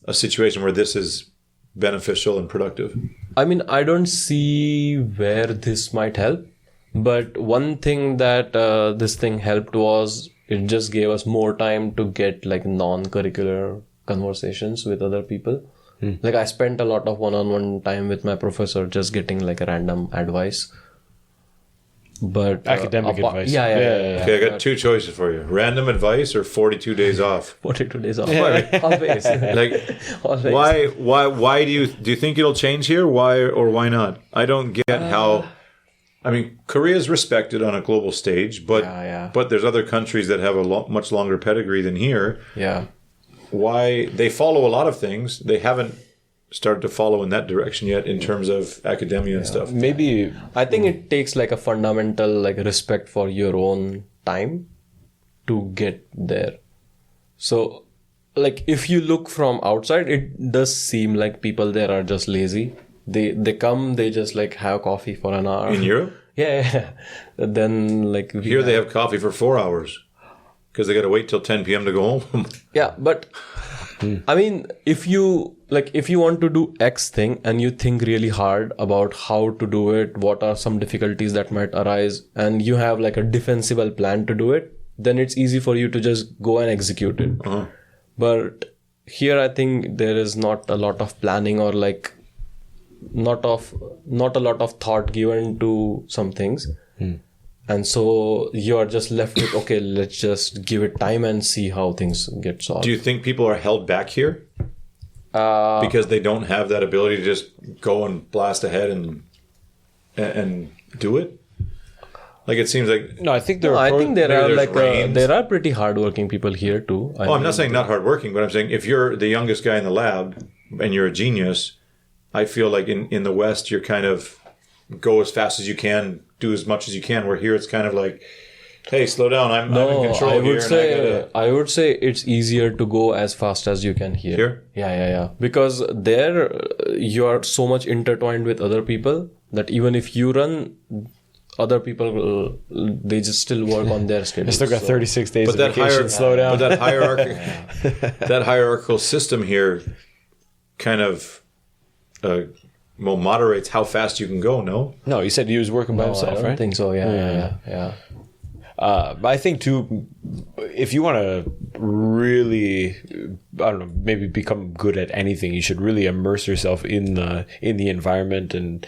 a situation where this is beneficial and productive? I mean, I don't see where this might help, but one thing that this thing helped was it just gave us more time to get like non-curricular conversations with other people. Like I spent a lot of one-on-one time with my professor just getting like a random advice. But Academic advice. Yeah. Okay, I got two choices for you: random advice or 42 days off. 42 days off. Always. Like, Always. why do you think it'll change here? Why or why not? I don't get how. I mean, Korea is respected on a global stage, but but there's other countries that have a much longer pedigree than here. Yeah. Why they follow a lot of things, they haven't started to follow in that direction yet in terms of academia and stuff. Maybe I think it takes like a fundamental like respect for your own time to get there. So like if you look from outside, it does seem like people there are just lazy. They come, they just like have coffee for an hour. In Europe? Yeah. Then like Here they have coffee for 4 hours because they got to wait till 10 p.m. to go home. Yeah, but I mean, if you want to do X thing and you think really hard about how to do it, what are some difficulties that might arise, and you have like a defensible plan to do it, then it's easy for you to just go and execute it. Uh-huh. But here, I think there is not a lot of planning or like not a lot of thought given to some things. And so you are just left with, okay, let's just give it time and see how things get solved. Do you think people are held back here? Because they don't have that ability to just go and blast ahead and do it? Like it seems like... no. I think there are like reins. there are pretty hardworking people here too. I'm not saying not hardworking, but I'm saying if you're the youngest guy in the lab and you're a genius, I feel like in the West, you're kind of go as fast as you can, do as much as you can. Where here, it's kind of like, hey, slow down. I'm in control I would say it's easier to go as fast as you can here. Here? Yeah. Because there you are so much intertwined with other people that even if you run, other people will, they just still work on their schedule. I still got 36 days But of that vacation. Slow down. But that hierarchical system here kind of moderates how fast you can go. No, you said he was working by himself, I don't right? think so. Yeah. But I think too, if you want to really, I don't know, maybe become good at anything, you should really immerse yourself in the environment, and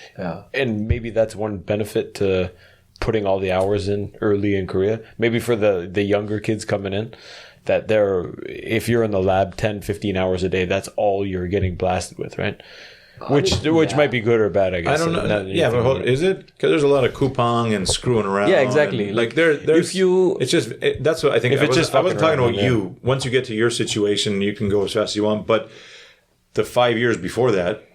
maybe that's one benefit to putting all the hours in early in Korea. Maybe for the younger kids coming in, that if you're in the lab 10, 15 hours a day, that's all you're getting blasted with, right? Which might be good or bad, I guess. I don't know. Yeah, but is it? Because there's a lot of coupon and screwing around. Yeah, exactly. Like there's. It's just that's what I think. If it's just I wasn't talking around, about you. Once you get to your situation, you can go as fast as you want. But the 5 years before that,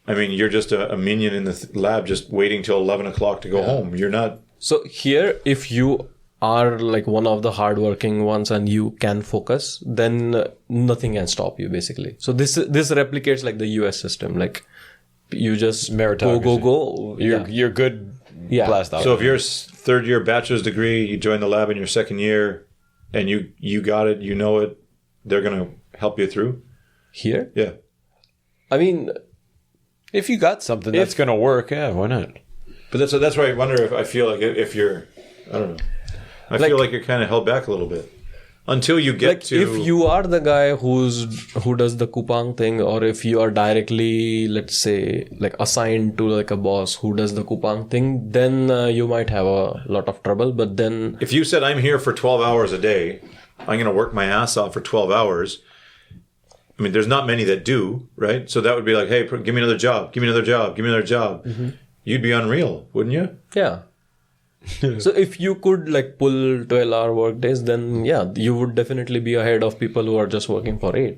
I mean, you're just a minion in the lab, just waiting till 11 o'clock to go home. You're not. So here, if you are like one of the hardworking ones and you can focus, then nothing can stop you basically. So this replicates like the US system. Like you just go. You're good. Yeah. Blast out. So if you're third year bachelor's degree, you join the lab in your second year, and you got it, you know it, they're gonna help you through. Here? Yeah. I mean, if you got something that's gonna work, why not? But that's why I wonder if I feel like if you're, I don't know. I feel like you're kind of held back a little bit until you get like to. If you are the guy who does the kupang thing, or if you are directly, let's say, like assigned to like a boss who does the kupang thing, then you might have a lot of trouble. But then, if you said I'm here for 12 hours a day, I'm going to work my ass off for 12 hours. I mean, there's not many that do, right? So that would be like, hey, give me another job, give me another job, give me another job. Mm-hmm. You'd be unreal, wouldn't you? Yeah. So if you could like pull 12-hour work days, then you would definitely be ahead of people who are just working for 8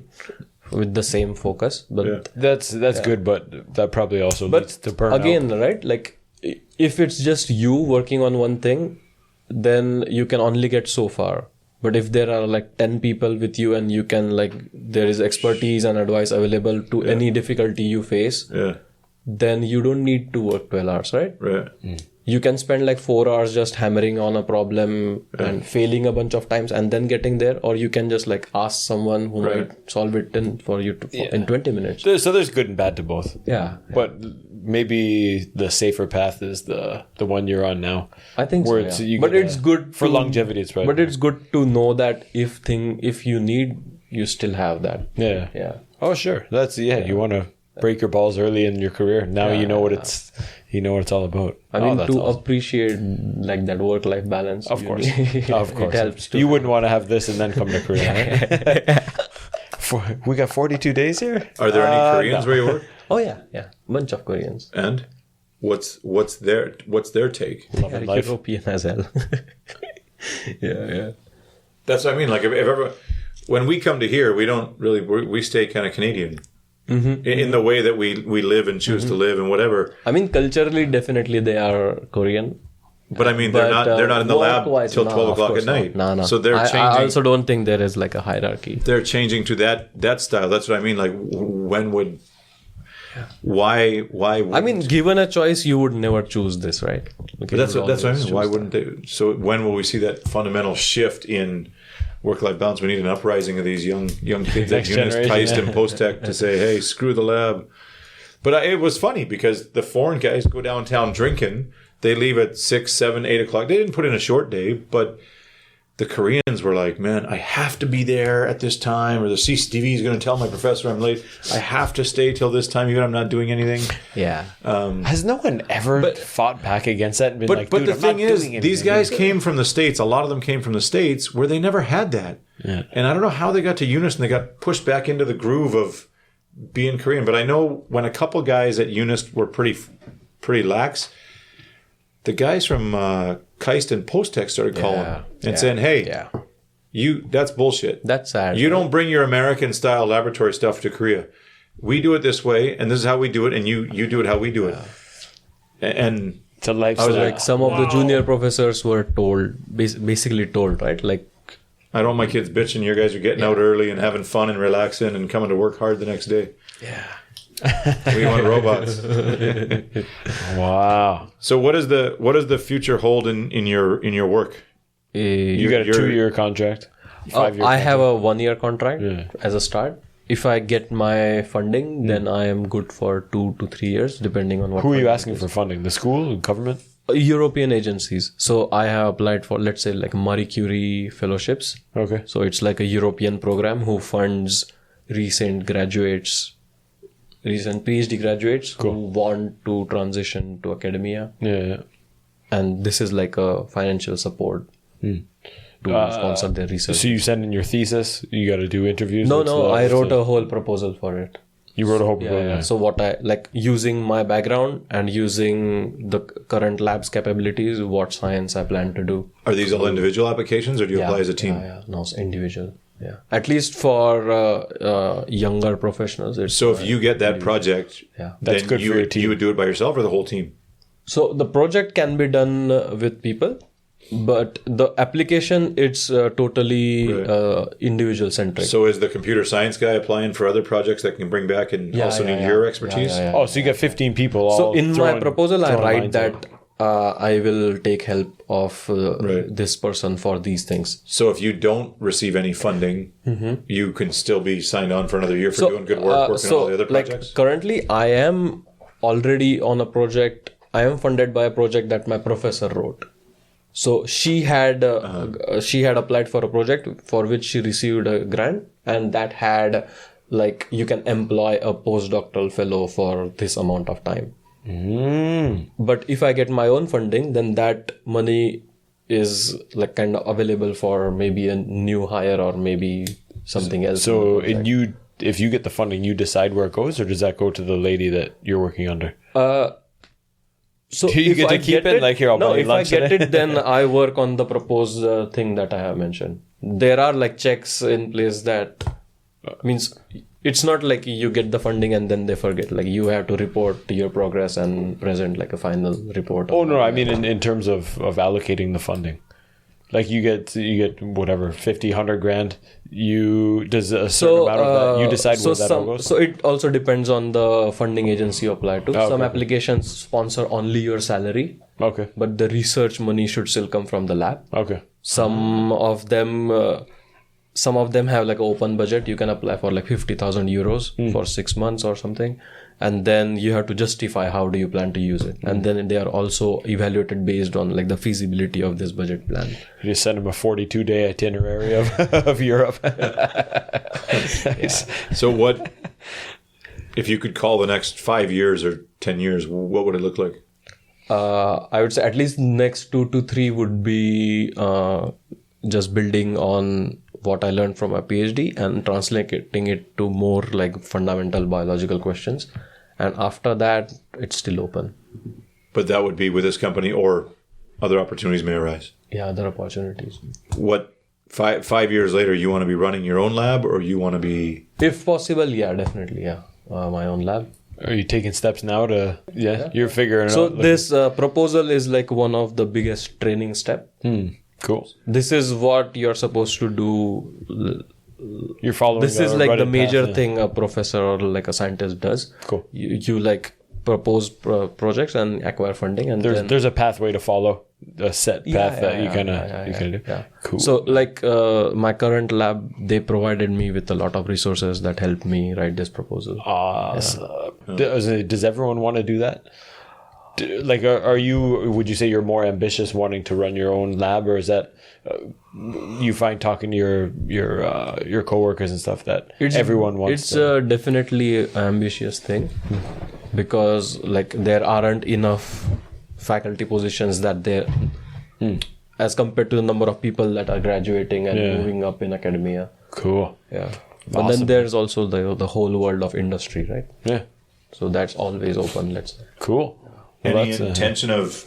with the same focus. But that's good, but that probably also leads to burnout. Again, right? Like if it's just you working on one thing, then you can only get so far. But if there are like 10 people with you and you can there is expertise and advice available to any difficulty you face, then you don't need to work 12 hours, right? Right. You can spend like 4 hours just hammering on a problem and failing a bunch of times and then getting there, or you can just like ask someone who might solve it in 20 minutes. So there's good and bad to both. Yeah. But maybe the safer path is the one you're on now. I think so. But it's good for longevity. It's right. But it's good to know that if you need, you still have that. Yeah. Yeah. Oh, sure. That's You want to break your balls early in your career. Now you know what it's all about. I mean, to appreciate like that work-life balance. Of course. Of course. It helps too. You wouldn't want to have this and then come to Korea. Right? We got 42 days here. Are there any Koreans where you work? Oh yeah. Bunch of Koreans. And what's their take? Love and life. European as well. Yeah. That's what I mean. Like if when we come to here, we don't really we stay kind of Canadian. Mm-hmm. In the way that we live and choose to live and whatever. I mean, culturally, definitely they are Korean. But I mean, they're not in the lab till 12 o'clock at night. No. So they're changing. I also don't think there is like a hierarchy. They're changing to that style. That's what I mean. Like, when would? Why? I mean, given a choice, you would never choose this, right? But that's what I mean. Why wouldn't they? So when will we see that fundamental shift in work-life balance? We need an uprising of these young kids like Eunice, Teist, and Post-Tech to say, hey, screw the lab. But it was funny because the foreign guys go downtown drinking. They leave at 6, 7, 8 o'clock. They didn't put in a short day, but the Koreans were like, man, I have to be there at this time, or the CCTV is going to tell my professor I'm late. I have to stay till this time, even if I'm not doing anything. Yeah. Has no one ever fought back against that and been like, but the thing is, these guys came from the States. A lot of them came from the States where they never had that. Yeah. And I don't know how they got to Eunice and they got pushed back into the groove of being Korean. But I know when a couple guys at Eunice were pretty lax, the guys from Keist and Post-Tech started calling and saying, hey, that's bullshit. That's sad. You don't bring your American-style laboratory stuff to Korea. We do it this way, and this is how we do it, and you do it how we do it. And it's a lifestyle. I was like, some of the junior professors were basically told, right? Like, I don't want my kids bitching. You guys are getting out early and having fun and relaxing and coming to work hard the next day. Yeah. We want robots. Wow. So what does the future hold in your work? You got a 2-year contract. 5-year I have a 1-year contract as a start. If I get my funding, then I am good for 2 to 3 years, depending on what. Who are you asking for funding? The school, government? European agencies. So I have applied for, let's say, like Marie Curie fellowships. Okay. So it's like a European program who funds recent PhD graduates who want to transition to academia. Yeah. And this is like a financial support to sponsor their research. So you send in your thesis, you got to do interviews? No, I wrote a whole proposal for it. You wrote a whole proposal? Yeah. So what I, like, using my background and using the current lab's capabilities, what science I plan to do. Are these all individual applications or do you apply as a team? Yeah, no, it's individual. Yeah. At least for younger professionals. So if you get that project, that's then good for your team. You would do it by yourself or the whole team? So the project can be done with people, but the application, it's totally individual centric. So is the computer science guy applying for other projects that can bring back and also need your expertise? Oh, so you get 15 people all So in my proposal, I write that I will take help of this person for these things. So if you don't receive any funding, you can still be signed on for another year for doing good work, working on all the other projects? Currently, I am already on a project. I am funded by a project that my professor wrote. So she had applied for a project for which she received a grant, and that had like you can employ a postdoctoral fellow for this amount of time. But if I get my own funding, then that money is like kind of available for maybe a new hire or maybe something else. So if you get the funding, you decide where it goes, or does that go to the lady that you're working under? So do you get to keep it? Like, here, I'll buy you lunch if I get today? it, then I work on the proposed thing that I have mentioned. There are like checks in place that means it's not like you get the funding and then they forget. Like you have to report your progress and present like a final report. Oh no, I mean in terms of allocating the funding. Like you get whatever 50, 100 grand. Does a certain amount of that you decide where that all goes? So it also depends on the funding agency you apply to. Some applications sponsor only your salary. Okay. But the research money should still come from the lab. Okay. Some of them have like an open budget. You can apply for like 50,000 euros for 6 months or something. And then you have to justify how do you plan to use it. And then they are also evaluated based on like the feasibility of this budget plan. You just send them a 42-day itinerary of Europe. Nice. So what, if you could call the next 5 years or 10 years, what would it look like? I would say at least next 2 to 3 would be just building on what I learned from my PhD and translating it to more like fundamental biological questions. And after that, it's still open. But that would be with this company, or other opportunities may arise? Yeah, other opportunities. What, 5 years later, you want to be running your own lab, or you want to be... If possible, yeah, definitely, yeah. My own lab. Are you taking steps now to... Yeah, you're figuring so out... So this proposal is like one of the biggest training steps. Cool. This is what you're supposed to do. You're following. This is like the major thing a professor or like a scientist does. Cool. You like propose projects and acquire funding, and there's a pathway to follow, a set path that you can do. Yeah. Cool. So like my current lab, they provided me with a lot of resources that helped me write this proposal. Awesome. Does everyone want to do that? Like, would you say you're more ambitious wanting to run your own lab, or is that you find talking to your coworkers and stuff that everyone wants? It's definitely an ambitious thing because like there aren't enough faculty positions that there as compared to the number of people that are graduating and moving up in academia. Cool. Yeah. But then there's also the whole world of industry, right? Yeah. So that's always open, let's say. Cool. Any intention of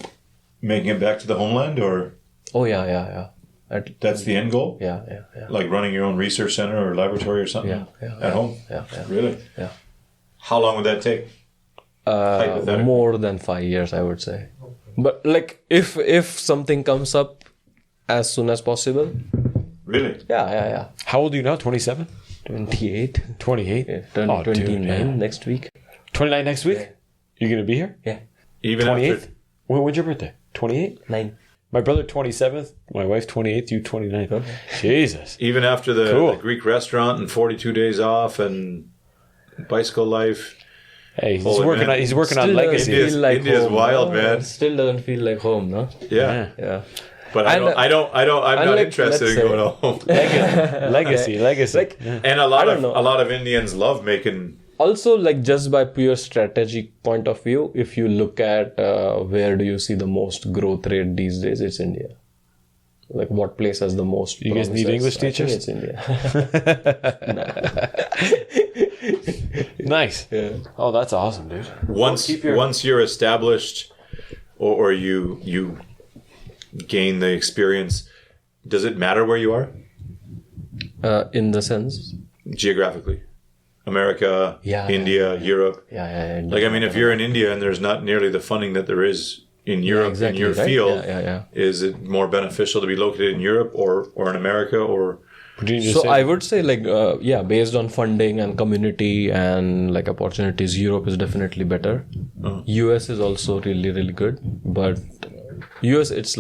making it back to the homeland, or? Oh yeah. That's the end goal? Yeah. Like running your own research center or laboratory or something at home? Yeah. Really? Yeah. How long would that take? More than 5 years, I would say. But like if something comes up as soon as possible. Really? Yeah. How old are you now? 27? 28. 28? Yeah, turning 29 next week. 29 next week? Yeah. You're going to be here? Yeah. Even 28th? after... When's your birthday? 28? 9. My brother 27th, my wife 28th, you 29th. Okay. Jesus. Even after the Greek restaurant and 42 days off and bicycle life. Hey, he's working on legacy. India's wild, man. It still doesn't feel like home, no? Yeah. But I'm not interested in going home. Legacy. Like, and a lot of Indians love making. Also, like just by pure strategic point of view, if you look at where do you see the most growth rate these days, it's India. Like what place has the most? You guys need English teachers? I think it's India. Nice. Yeah. Oh, that's awesome, dude. Once you're established, or you gain the experience, does it matter where you are? In the sense? Geographically. America, India, Europe. Yeah. Like, I mean, if you're in India and there's not nearly the funding that there is in Europe in your field, is it more beneficial to be located in Europe or in America or... So I would say based on funding and community and like opportunities, Europe is definitely better. US is also really, really good, but US it's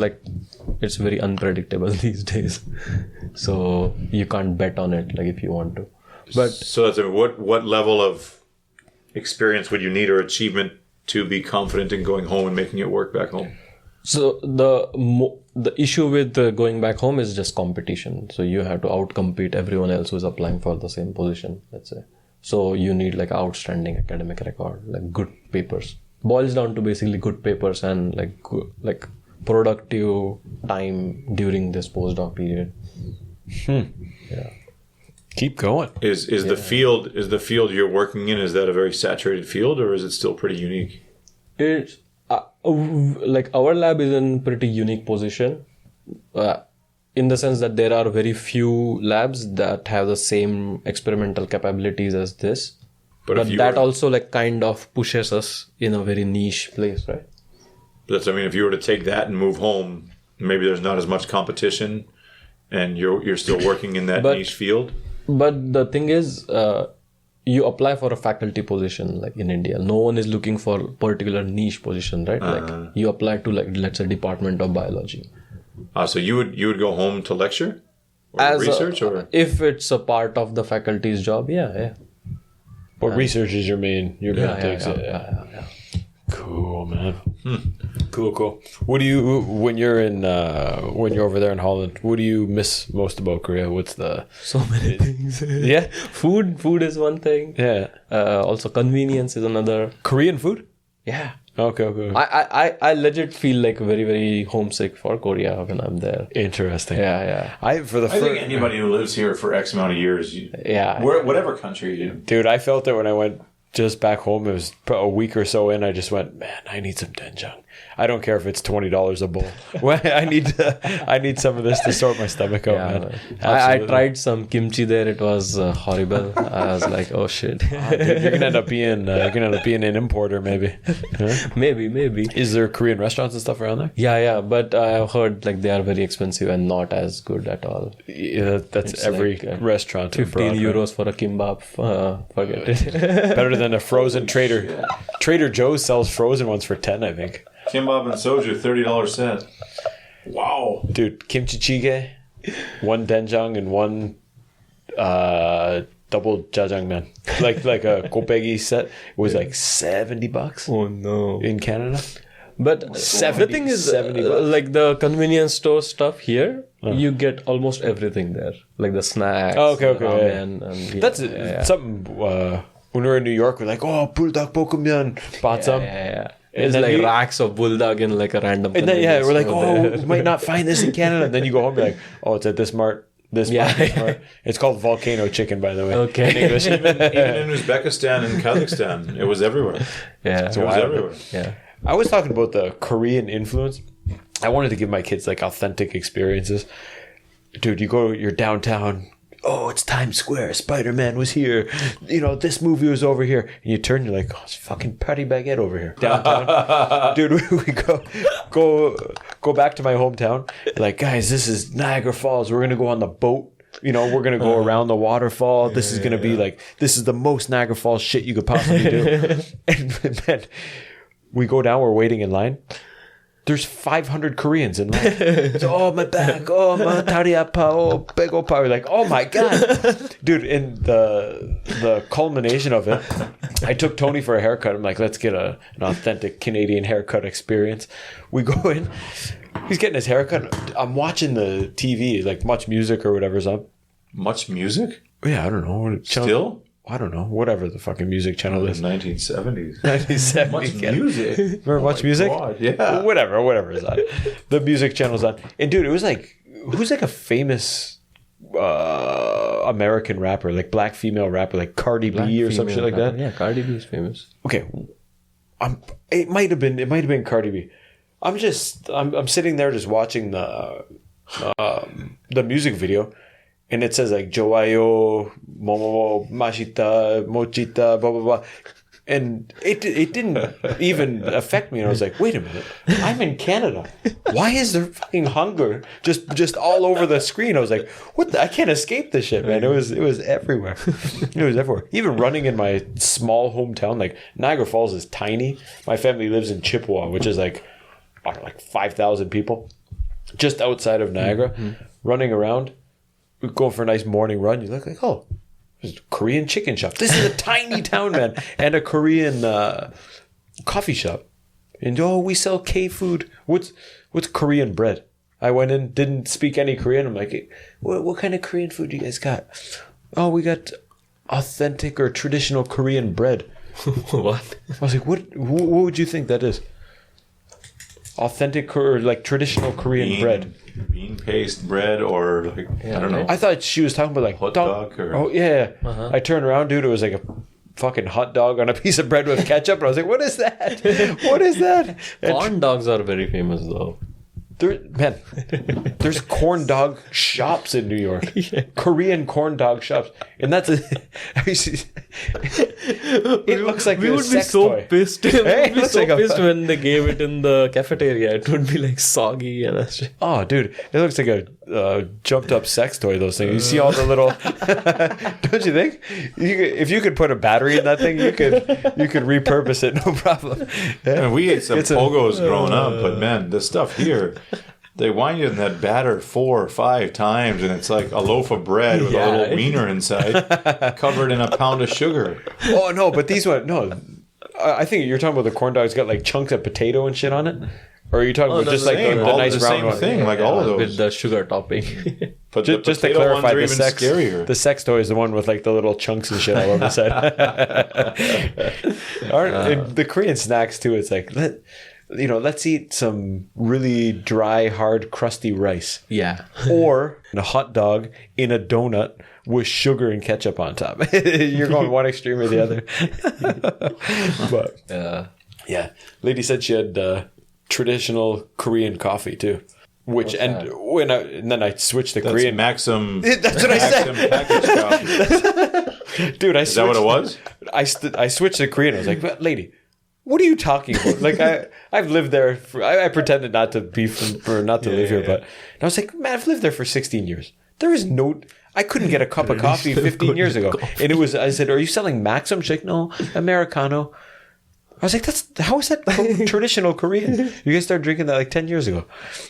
very unpredictable these days. So you can't bet on it like if you want to. But so that's what level of experience would you need or achievement to be confident in going home and making it work back home? So the issue with going back home is just competition. So you have to outcompete everyone else who's applying for the same position, let's say. So you need like outstanding academic record, like good papers. Boils down to basically good papers and like productive time during this postdoc period. Yeah. Keep going. Is the field you're working in, is that a very saturated field or is it still pretty unique? It's like our lab is in pretty unique position in the sense that there are very few labs that have the same experimental capabilities as this. But that also like kind of pushes us in a very niche place, right? If you were to take that and move home, maybe there's not as much competition and you're still working in that niche field. But the thing is, you apply for a faculty position like in India. No one is looking for a particular niche position, right? Like you apply to like, let's say, Department of Biology. So you would go home to lecture or As research, or if it's a part of the faculty's job, yeah. But research is your main thing. Yeah. Cool, man. Cool. What do you when you're over there in Holland? What do you miss most about Korea? What's so many things? Yeah, food is one thing. Yeah. Also convenience is another. Korean food? Yeah. Okay. I legit feel like very, very homesick for Korea when I'm there. Interesting. Yeah. I think anybody who lives here for X amount of years, whatever country, dude, I felt it when I went just back home. It was a week or so in. I just went, man, I need some doenjang. I don't care if it's $20 a bowl. Well, I need some of this to sort my stomach out, man. I tried some kimchi there. It was horrible. I was like, oh shit. Dude, you're gonna end up being an importer, maybe. Huh? Maybe. Is there Korean restaurants and stuff around there? Yeah. But I've heard like they are very expensive and not as good at all. Yeah, that's it's every like, restaurant. 15 euros for a kimbap. Forget it. Better than a frozen Trader. Trader Joe's sells frozen ones for 10, I think. Kimbap and soju, $30 set. Wow. Dude, kimchi jjigae, one doenjang and one double jjajangmyeon. Like a kopegi set was like $70. Oh no. In Canada. But the thing is, like the convenience store stuff here, you get almost everything there. Like the snacks. Oh, okay. Ramen, and, that's something, when we were in New York, we're like, oh, buldak bokumyeon. Bought some. Yeah. It's like racks of bulldog in like a random. And then we're like, oh, we might not find this in Canada. And then you go home, and be like, oh, it's at this mart. This mart. It's called volcano chicken, by the way. Okay. In English, even in Uzbekistan and Kazakhstan, it was everywhere. Yeah, it was everywhere. Yeah. I was talking about the Korean influence. I wanted to give my kids like authentic experiences. Dude, you're downtown. Oh, it's Times Square. Spider-Man was here. This movie was over here. And you turn, you're like, oh, it's fucking Patty Baguette over here. Downtown. Dude, we go back to my hometown. Like, guys, this is Niagara Falls. We're going to go on the boat. We're going to go around the waterfall. This is going to be like, this is the most Niagara Falls shit you could possibly do. And man, we go down, we're waiting in line. There's 500 Koreans in line. So, oh, my back. Oh, my tariapa. Oh, big old power. Like, oh, my God. Dude, in the culmination of it, I took Tony for a haircut. I'm like, let's get an authentic Canadian haircut experience. We go in. He's getting his haircut. I'm watching the TV, like Much Music or whatever's up. Much Music? Yeah, I don't know. Still? I don't know. Whatever the fucking music channel is. 1970s. 1970s. Much Music. Remember Much Music? God, yeah. Whatever is on. The music channel's on. And dude, it was like, who's like a famous American rapper, like black female rapper, like Cardi B or some shit like that? Yeah, Cardi B is famous. Okay. It might have been Cardi B. I'm sitting there just watching the music video. and it says like Jowayo, Momo, Mashita, Mochita, blah blah blah. And it didn't even affect me. And I was like, wait a minute, I'm in Canada. Why is there fucking hunger just all over the screen? I was like, what? I can't escape this shit, man. It was everywhere. It was everywhere. Even running in my small hometown, like Niagara Falls is tiny. My family lives in Chippewa, which is like 5,000 people, just outside of Niagara. Running around, going for a nice morning run. You look like, oh, there's a Korean chicken shop. This is a tiny town, man. And a Korean coffee shop. And we sell K-food. What's Korean bread? I went in, didn't speak any Korean. I'm like, hey, what kind of Korean food do you guys got? Oh, we got authentic or traditional Korean bread. What? I was like, what would you think that is? Authentic or like traditional Korean bread. Bean paste bread or like, I don't know. I thought she was talking about like hot dog or... Oh yeah. I turned around, dude. It was like a fucking hot dog on a piece of bread with ketchup. And I was like, what is that? What is that? Corn dogs are very famous though. There's corn dog shops in New York. Korean corn dog shops. And that's it looks like we a would be sex so toy. pissed. We would be so like pissed when they gave it in the cafeteria. It would be like soggy and that shit. Oh, dude, it looks like a jumped up sex toy. Those things. You see all the little. Don't you think? If you could put a battery in that thing, you could repurpose it, no problem. Yeah. And we ate some pogos growing up, but man, the stuff here. They wind you in that batter 4 or 5 times, and it's like a loaf of bread with a little wiener inside, covered in a pound of sugar. Oh no! But these ones, no. I think you're talking about the corn dog's got like chunks of potato and shit on it. Or are you talking about just like the nice round one? Thing, like all of those with the sugar topping. But just to clarify, the sex toy is the one with like the little chunks and shit all over the side. The Korean snacks too. It's like let's eat some really dry, hard, crusty rice. Yeah. Or a hot dog in a donut with sugar and ketchup on top. You're going one extreme or the other. But yeah, lady said she had traditional Korean coffee too. And then I switched to Korean. Maxim. That's what I said. Packaged coffee. Dude, Is that what it was? I switched to Korean. I was like, but lady, what are you talking about? Like I've lived there. I pretended not to be live here, but and I was like, man, I've lived there for 16 years. There is no. I couldn't get a cup of coffee 15 years ago, and it was. I said, "Are you selling Maxim?" She's like, "No, Americano." I was like, how is that traditional Korean? You guys started drinking that like 10 years ago.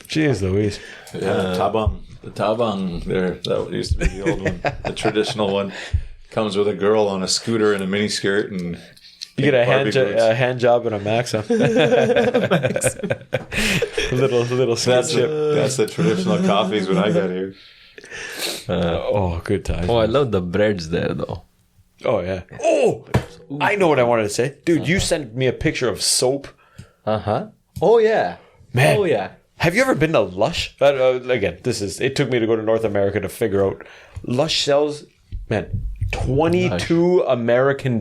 Jeez Louise. Yeah, tabang. The tabang there. That used to be the old one. The traditional one. Comes with a girl on a scooter in a miniskirt and you get a hand job and a Maxim. little snatch chip. That's the traditional coffees when I got here. Good times. Oh, I love the breads there though. Oh yeah. Oh, I know what I wanted to say, dude. You sent me a picture of soap. Oh yeah, man. Oh yeah. Have you ever been to Lush? Again, it took me to go to North America to figure out. Lush sells, man, $22 American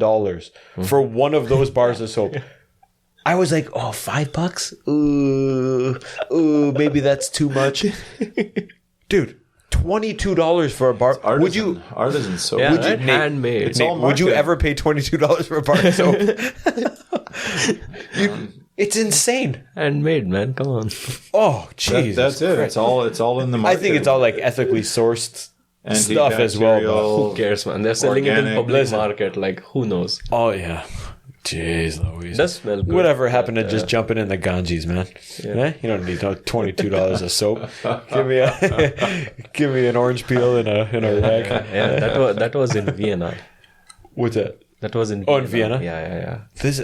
for one of those bars of soap. I was like, oh, $5? Ooh, maybe that's too much. Dude, $22 for a bar. Artisan soap? Yeah, right? Handmade. It's all would you ever pay $22 for a bar of soap? It's insane. Handmade, man. Come on. Oh, jeez. That's it. It's all in the market. I think it's all like ethically sourced stuff as well. But who cares, man? They're selling it in public market. Like, who knows? Oh, yeah. Jeez Louise. Does smell good. Whatever happened to just jumping in the Ganges, man? Yeah. You don't need $22 of soap. Give me an orange peel in a rag. Yeah, that was in Vienna. What's that? That was in Vienna. In Vienna? Yeah.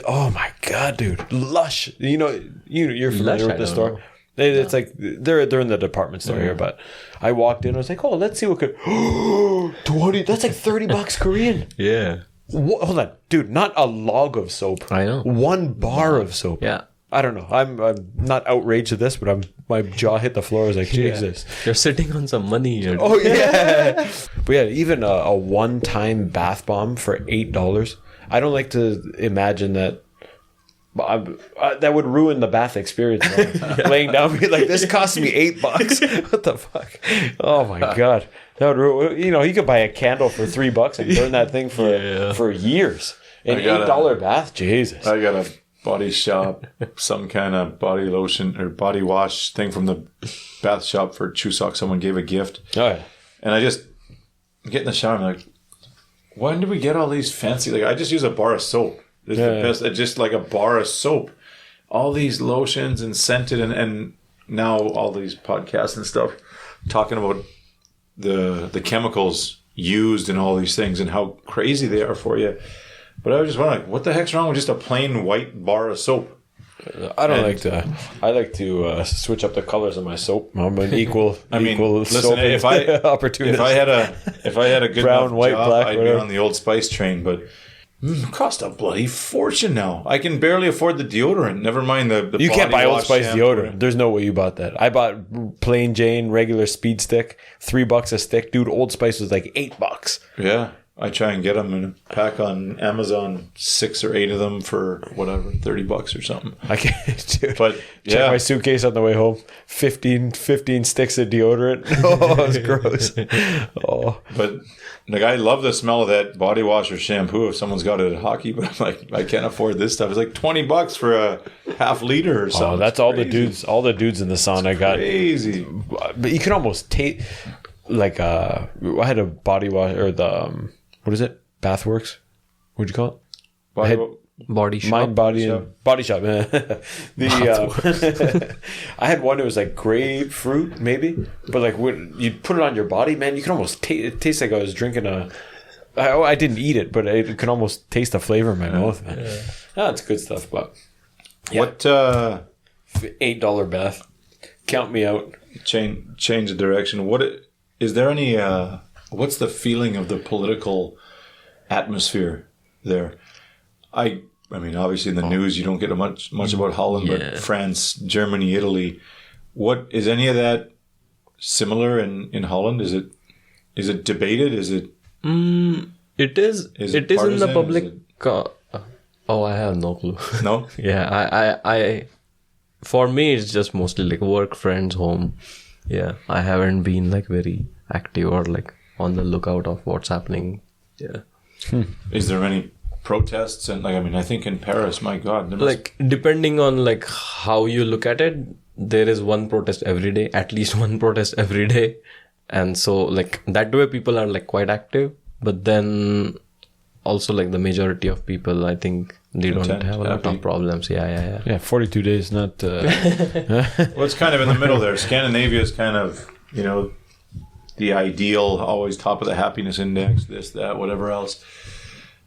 Oh my god, dude. Lush. You're familiar with the store? It's like they're in the department store here, but I walked in, I was like, oh, let's see what could 20, that's like $30 Korean. Yeah. Hold on, dude, not a log of soap. I know. One bar of soap. Yeah. I don't know. I'm not outraged at this, but my jaw hit the floor. I was like, Jesus. You're sitting on some money here. Oh, yeah. But yeah, even a one-time bath bomb for $8. I don't like to imagine that that would ruin the bath experience. Laying down, be like, this cost me $8. What the fuck? Oh my god, that would ruin. You could buy a candle for $3 and burn that thing for years. An $8 bath, Jesus. I got a Body Shop, some kind of body lotion or body wash thing from the bath shop for Chuseok. Someone gave a gift. Oh yeah, and I just get in the shower. I'm like, when did we get all these fancy? Like, I just use a bar of soap. It's the best. Just like a bar of soap. All these lotions and scented, and now all these podcasts and stuff talking about the chemicals used in all these things and how crazy they are for you. But I was just wondering, what the heck's wrong with just a plain white bar of soap? I like to switch up the colors of my soap. I'm an equal. Listen, if I had a good brown, white, job, black, I'd whatever. be on the Old Spice train. But it cost a bloody fortune now. I can barely afford the deodorant. Never mind the You can't buy Old Spice shampoo. deodorant. There's no way you bought that. I bought plain Jane regular Speed Stick, $3 a stick, dude. Old Spice was like $8. Yeah. I try and get them in a pack on Amazon, 6 or 8 of them for whatever, $30 or something. I can't, dude. But check my suitcase on the way home. 15 sticks of deodorant. Oh, it's gross. Oh, but like, I love the smell of that body wash or shampoo if someone's got it at hockey. But I'm like, I can't afford this stuff. It's like $20 for a half liter or something. Oh, that's all the dudes. All the dudes in the sauna got crazy. But you can almost taste. Like I had a body wash or the. What is it? Bathworks? What'd you call it? Body Shop. Mind, body, and body shop. I had one that was like grapefruit, maybe, but like when you put it on your body, man, you can almost it tastes like I was drinking I didn't eat it, but it could almost taste the flavor in my mouth, man. Yeah. It's good stuff. But what $8 bath? Count me out. Change the direction. Is there any? What's the feeling of the political atmosphere there? I mean, obviously in the news you don't get much about Holland, but France, Germany, Italy. What is any of that similar in Holland? Is it debated? Is it? It is. It is in the public. I have no clue. No. Yeah, I. For me, it's just mostly like work, friends, home. Yeah, I haven't been like very active or like on the lookout of what's happening. Yeah. Is there any protests? And like, I mean, I think in Paris, my God, like depending on like how you look at it, there is one protest every day, at least one protest every day. And so like that way people are like quite active, but then also like the majority of people, I think they don't have a lot of problems. Yeah. 42 days, not. Well, it's kind of in the middle there. Scandinavia is kind of, the ideal, always top of the happiness index, this, that, whatever else.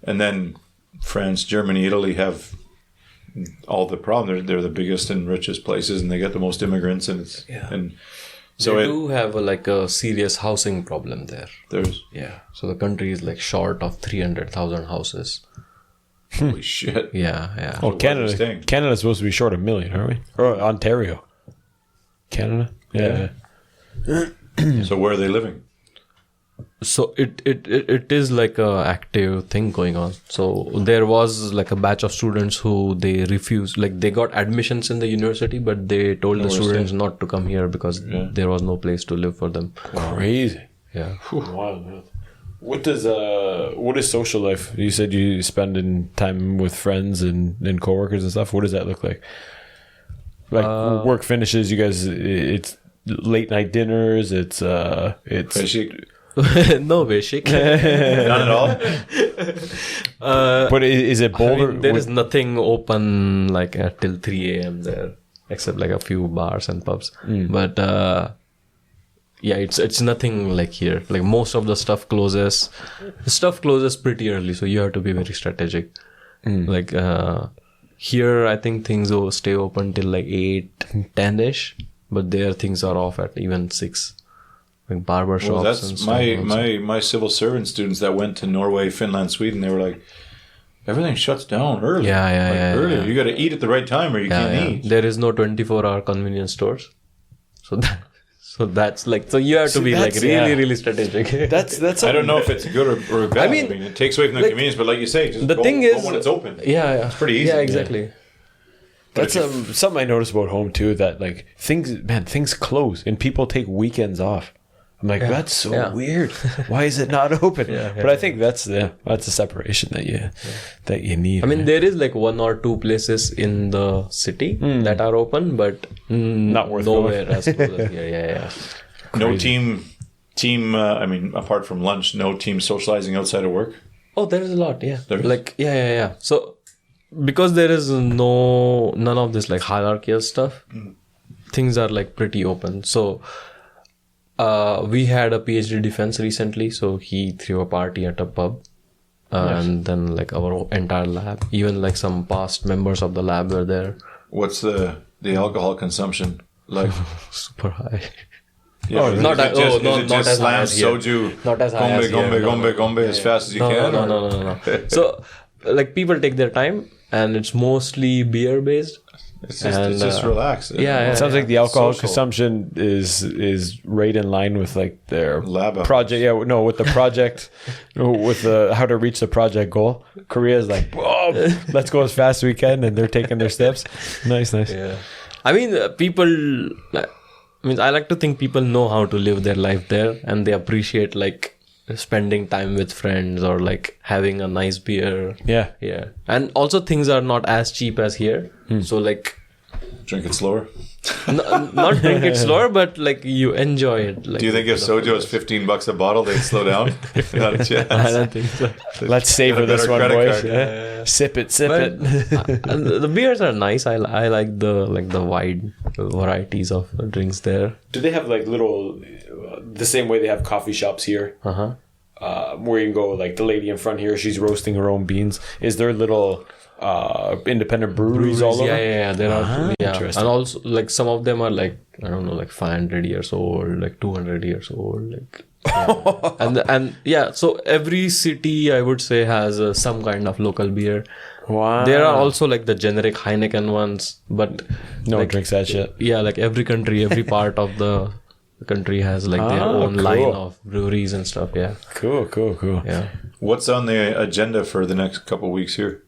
And then France, Germany, Italy have all the problem. They're the biggest and richest places, and they get the most immigrants, and so they do have a serious housing problem there. So the country is like short of 300,000 houses. Holy shit! Yeah. Oh, Canada's supposed to be short 1 million, aren't we? Or Ontario, Canada. Yeah. So where are they living? So it is like a active thing going on. So there was like a batch of students who they refused, like they got admissions in the university, but they told the students not to come here because there was no place to live for them. Crazy. Yeah. Wow. What is social life? You said you spend time with friends and coworkers and stuff. What does that look like? Like work finishes, you guys, it's late night dinners, it's Basic. No basic. Not at all. But is it bolder? There is nothing open like till 3 a.m. there, except like a few bars and pubs. But it's nothing like here. Like most of the stuff closes. The stuff closes pretty early, so you have to be very strategic. Like here, I think things will stay open till like 8, 10ish. But there things are off at even 6, like barber shops. Well, that's my civil servant students that went to Norway, Finland, Sweden. They were like, everything shuts down early. Early. You got to eat at the right time, or you can't eat. There is no 24-hour convenience stores, so that's like, so you have to be like really strategic. That's. I don't know if it's good or bad. I mean, it takes away from the convenience, but like you say, just go when it's open. Yeah. It's pretty easy. Yeah, exactly. That's something I noticed about home too, that like things close and people take weekends off. I'm like, that's so weird. Why is it not open? But I think that's the separation that you need. I mean, there is like 1 or 2 places in the city that are open, but not worth nowhere going. as close as here. Yeah. No team. I mean, apart from lunch, no team socializing outside of work. Oh, there is a lot. Yeah. There is? Like yeah. So because there is none of this like hierarchical stuff, things are like pretty open. So. We had a PhD defense recently, so he threw a party at a pub. And then like our entire lab, even like some past members of the lab were there. What's the alcohol consumption like? Super high. Yeah, not as high as soju. Not as high as gombe as fast as you can. No. So like people take their time, and it's mostly beer based. It's just relaxed. It sounds like the alcohol consumption is right in line with like their lab project. Yeah, no, with the project, with the how to reach the project goal. Korea is like, whoa, let's go as fast as we can, and they're taking their steps. Nice. Yeah, I mean, I like to think people know how to live their life there, and they appreciate like spending time with friends or like having a nice beer. Yeah, and also things are not as cheap as here, so like drink it slower. Not drink it slower, but like you enjoy it. Like, do you think if soju was $15 a bottle, they'd slow down? Not a chance. I don't think so. Let's savor this one, boys. Sip it. The beers are nice. I like the wide varieties of drinks there. Do they have like little, the same way they have coffee shops here? Where you can go, like the lady in front here, she's roasting her own beans. Is there little independent breweries all over? Yeah. There are. Interesting. And also like some of them are like, I don't know, like 500 years old, like 200 years old, like. Yeah. and so every city I would say has some kind of local beer. Wow. There are also like the generic Heineken ones, but no one drinks that shit. Yeah, like every part of the country has like their own line of breweries and stuff. Yeah. Cool. Yeah. What's on the agenda for the next couple of weeks here?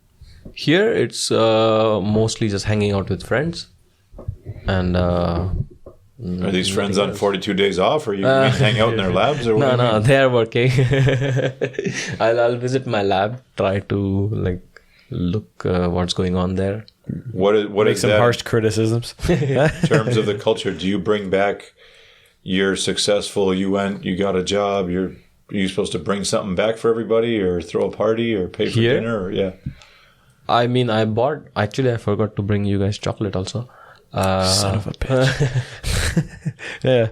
Here it's mostly just hanging out with friends, and are these friends on 42 days off, or you hang out in their labs, or what? No, they are working. I'll visit my lab, try to like look what's going on there. What make is some that harsh criticisms in terms of the culture? Do you bring back? You're successful. You got a job. Are you supposed to bring something back for everybody, or throw a party, or pay for dinner? Or, I mean, I forgot to bring you guys chocolate also. Son of a bitch. Yeah.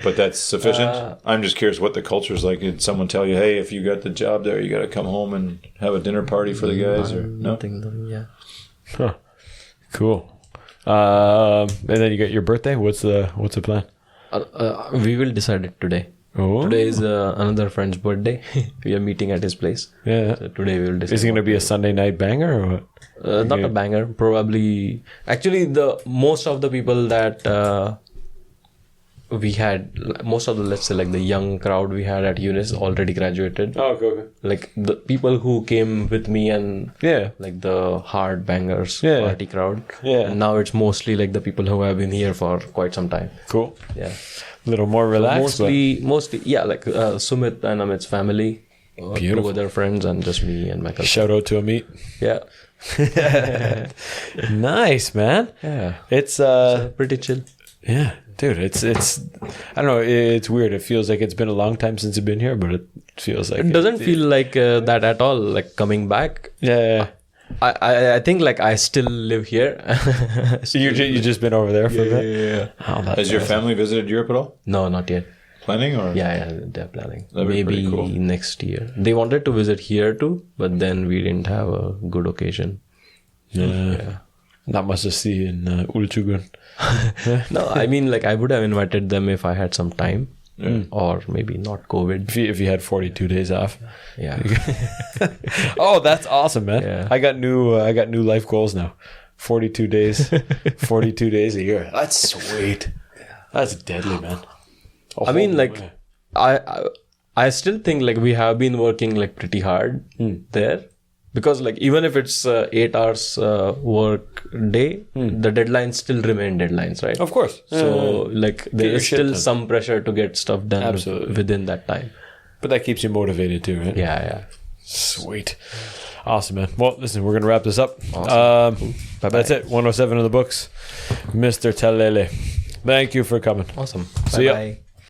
But that's sufficient? I'm just curious what the culture is like. Did someone tell you, hey, if you got the job there, you got to come home and have a dinner party for the guys? Or no? Nothing, yeah. Huh. Cool. And then you got your birthday. What's the plan? We will decide it today. Oh. Today is another friend's birthday. We are meeting at his place. Yeah. So today we will decide. Is it going to be a Sunday night banger or what? Not a banger. Probably. Actually, most of the people that we had, most of the, let's say like the young crowd we had at Unis already graduated. Oh, okay. Like the people who came with me and like the hard bangers party crowd. Yeah. And now it's mostly like the people who have been here for quite some time. Cool. Yeah. A little more relaxed. So mostly, like Sumit and Amit's family. Beautiful. 2 other friends and just me and Michael. Shout out to Amit. Yeah. Nice, man. Yeah. It's pretty chill. Yeah. Dude, it's I don't know, it's weird. It feels like it's been a long time since you've been here, but it feels like it doesn't feel like that at all, like coming back. Yeah. I think like I still live here. You just been over there for a bit? Yeah. Oh, has your family visited Europe at all? No, not yet. Planning or? Yeah, they're planning. That'd be maybe cool. next year. They wanted to visit here too, but then we didn't have a good occasion. Yeah. Not much to see in Ulchugun. No, I mean like I would have invited them if I had some time. Or maybe not COVID. If you had 42 days off. Yeah. Oh, that's awesome, man. Yeah. I got new life goals now. 42 days. 42 days a year. That's sweet. That's deadly, man. I mean, like, I still think like we have been working like pretty hard there, because like even if it's 8 hours work day, the deadlines still remain deadlines, right? Of course. So like there is still some pressure to get stuff done within that time. But that keeps you motivated too, right? Yeah. Sweet. Awesome, man. Well, listen, we're going to wrap this up. Awesome. Cool. That's it. 107 in the books. Mr. Talele. Thank you for coming. Awesome. See ya. Bye.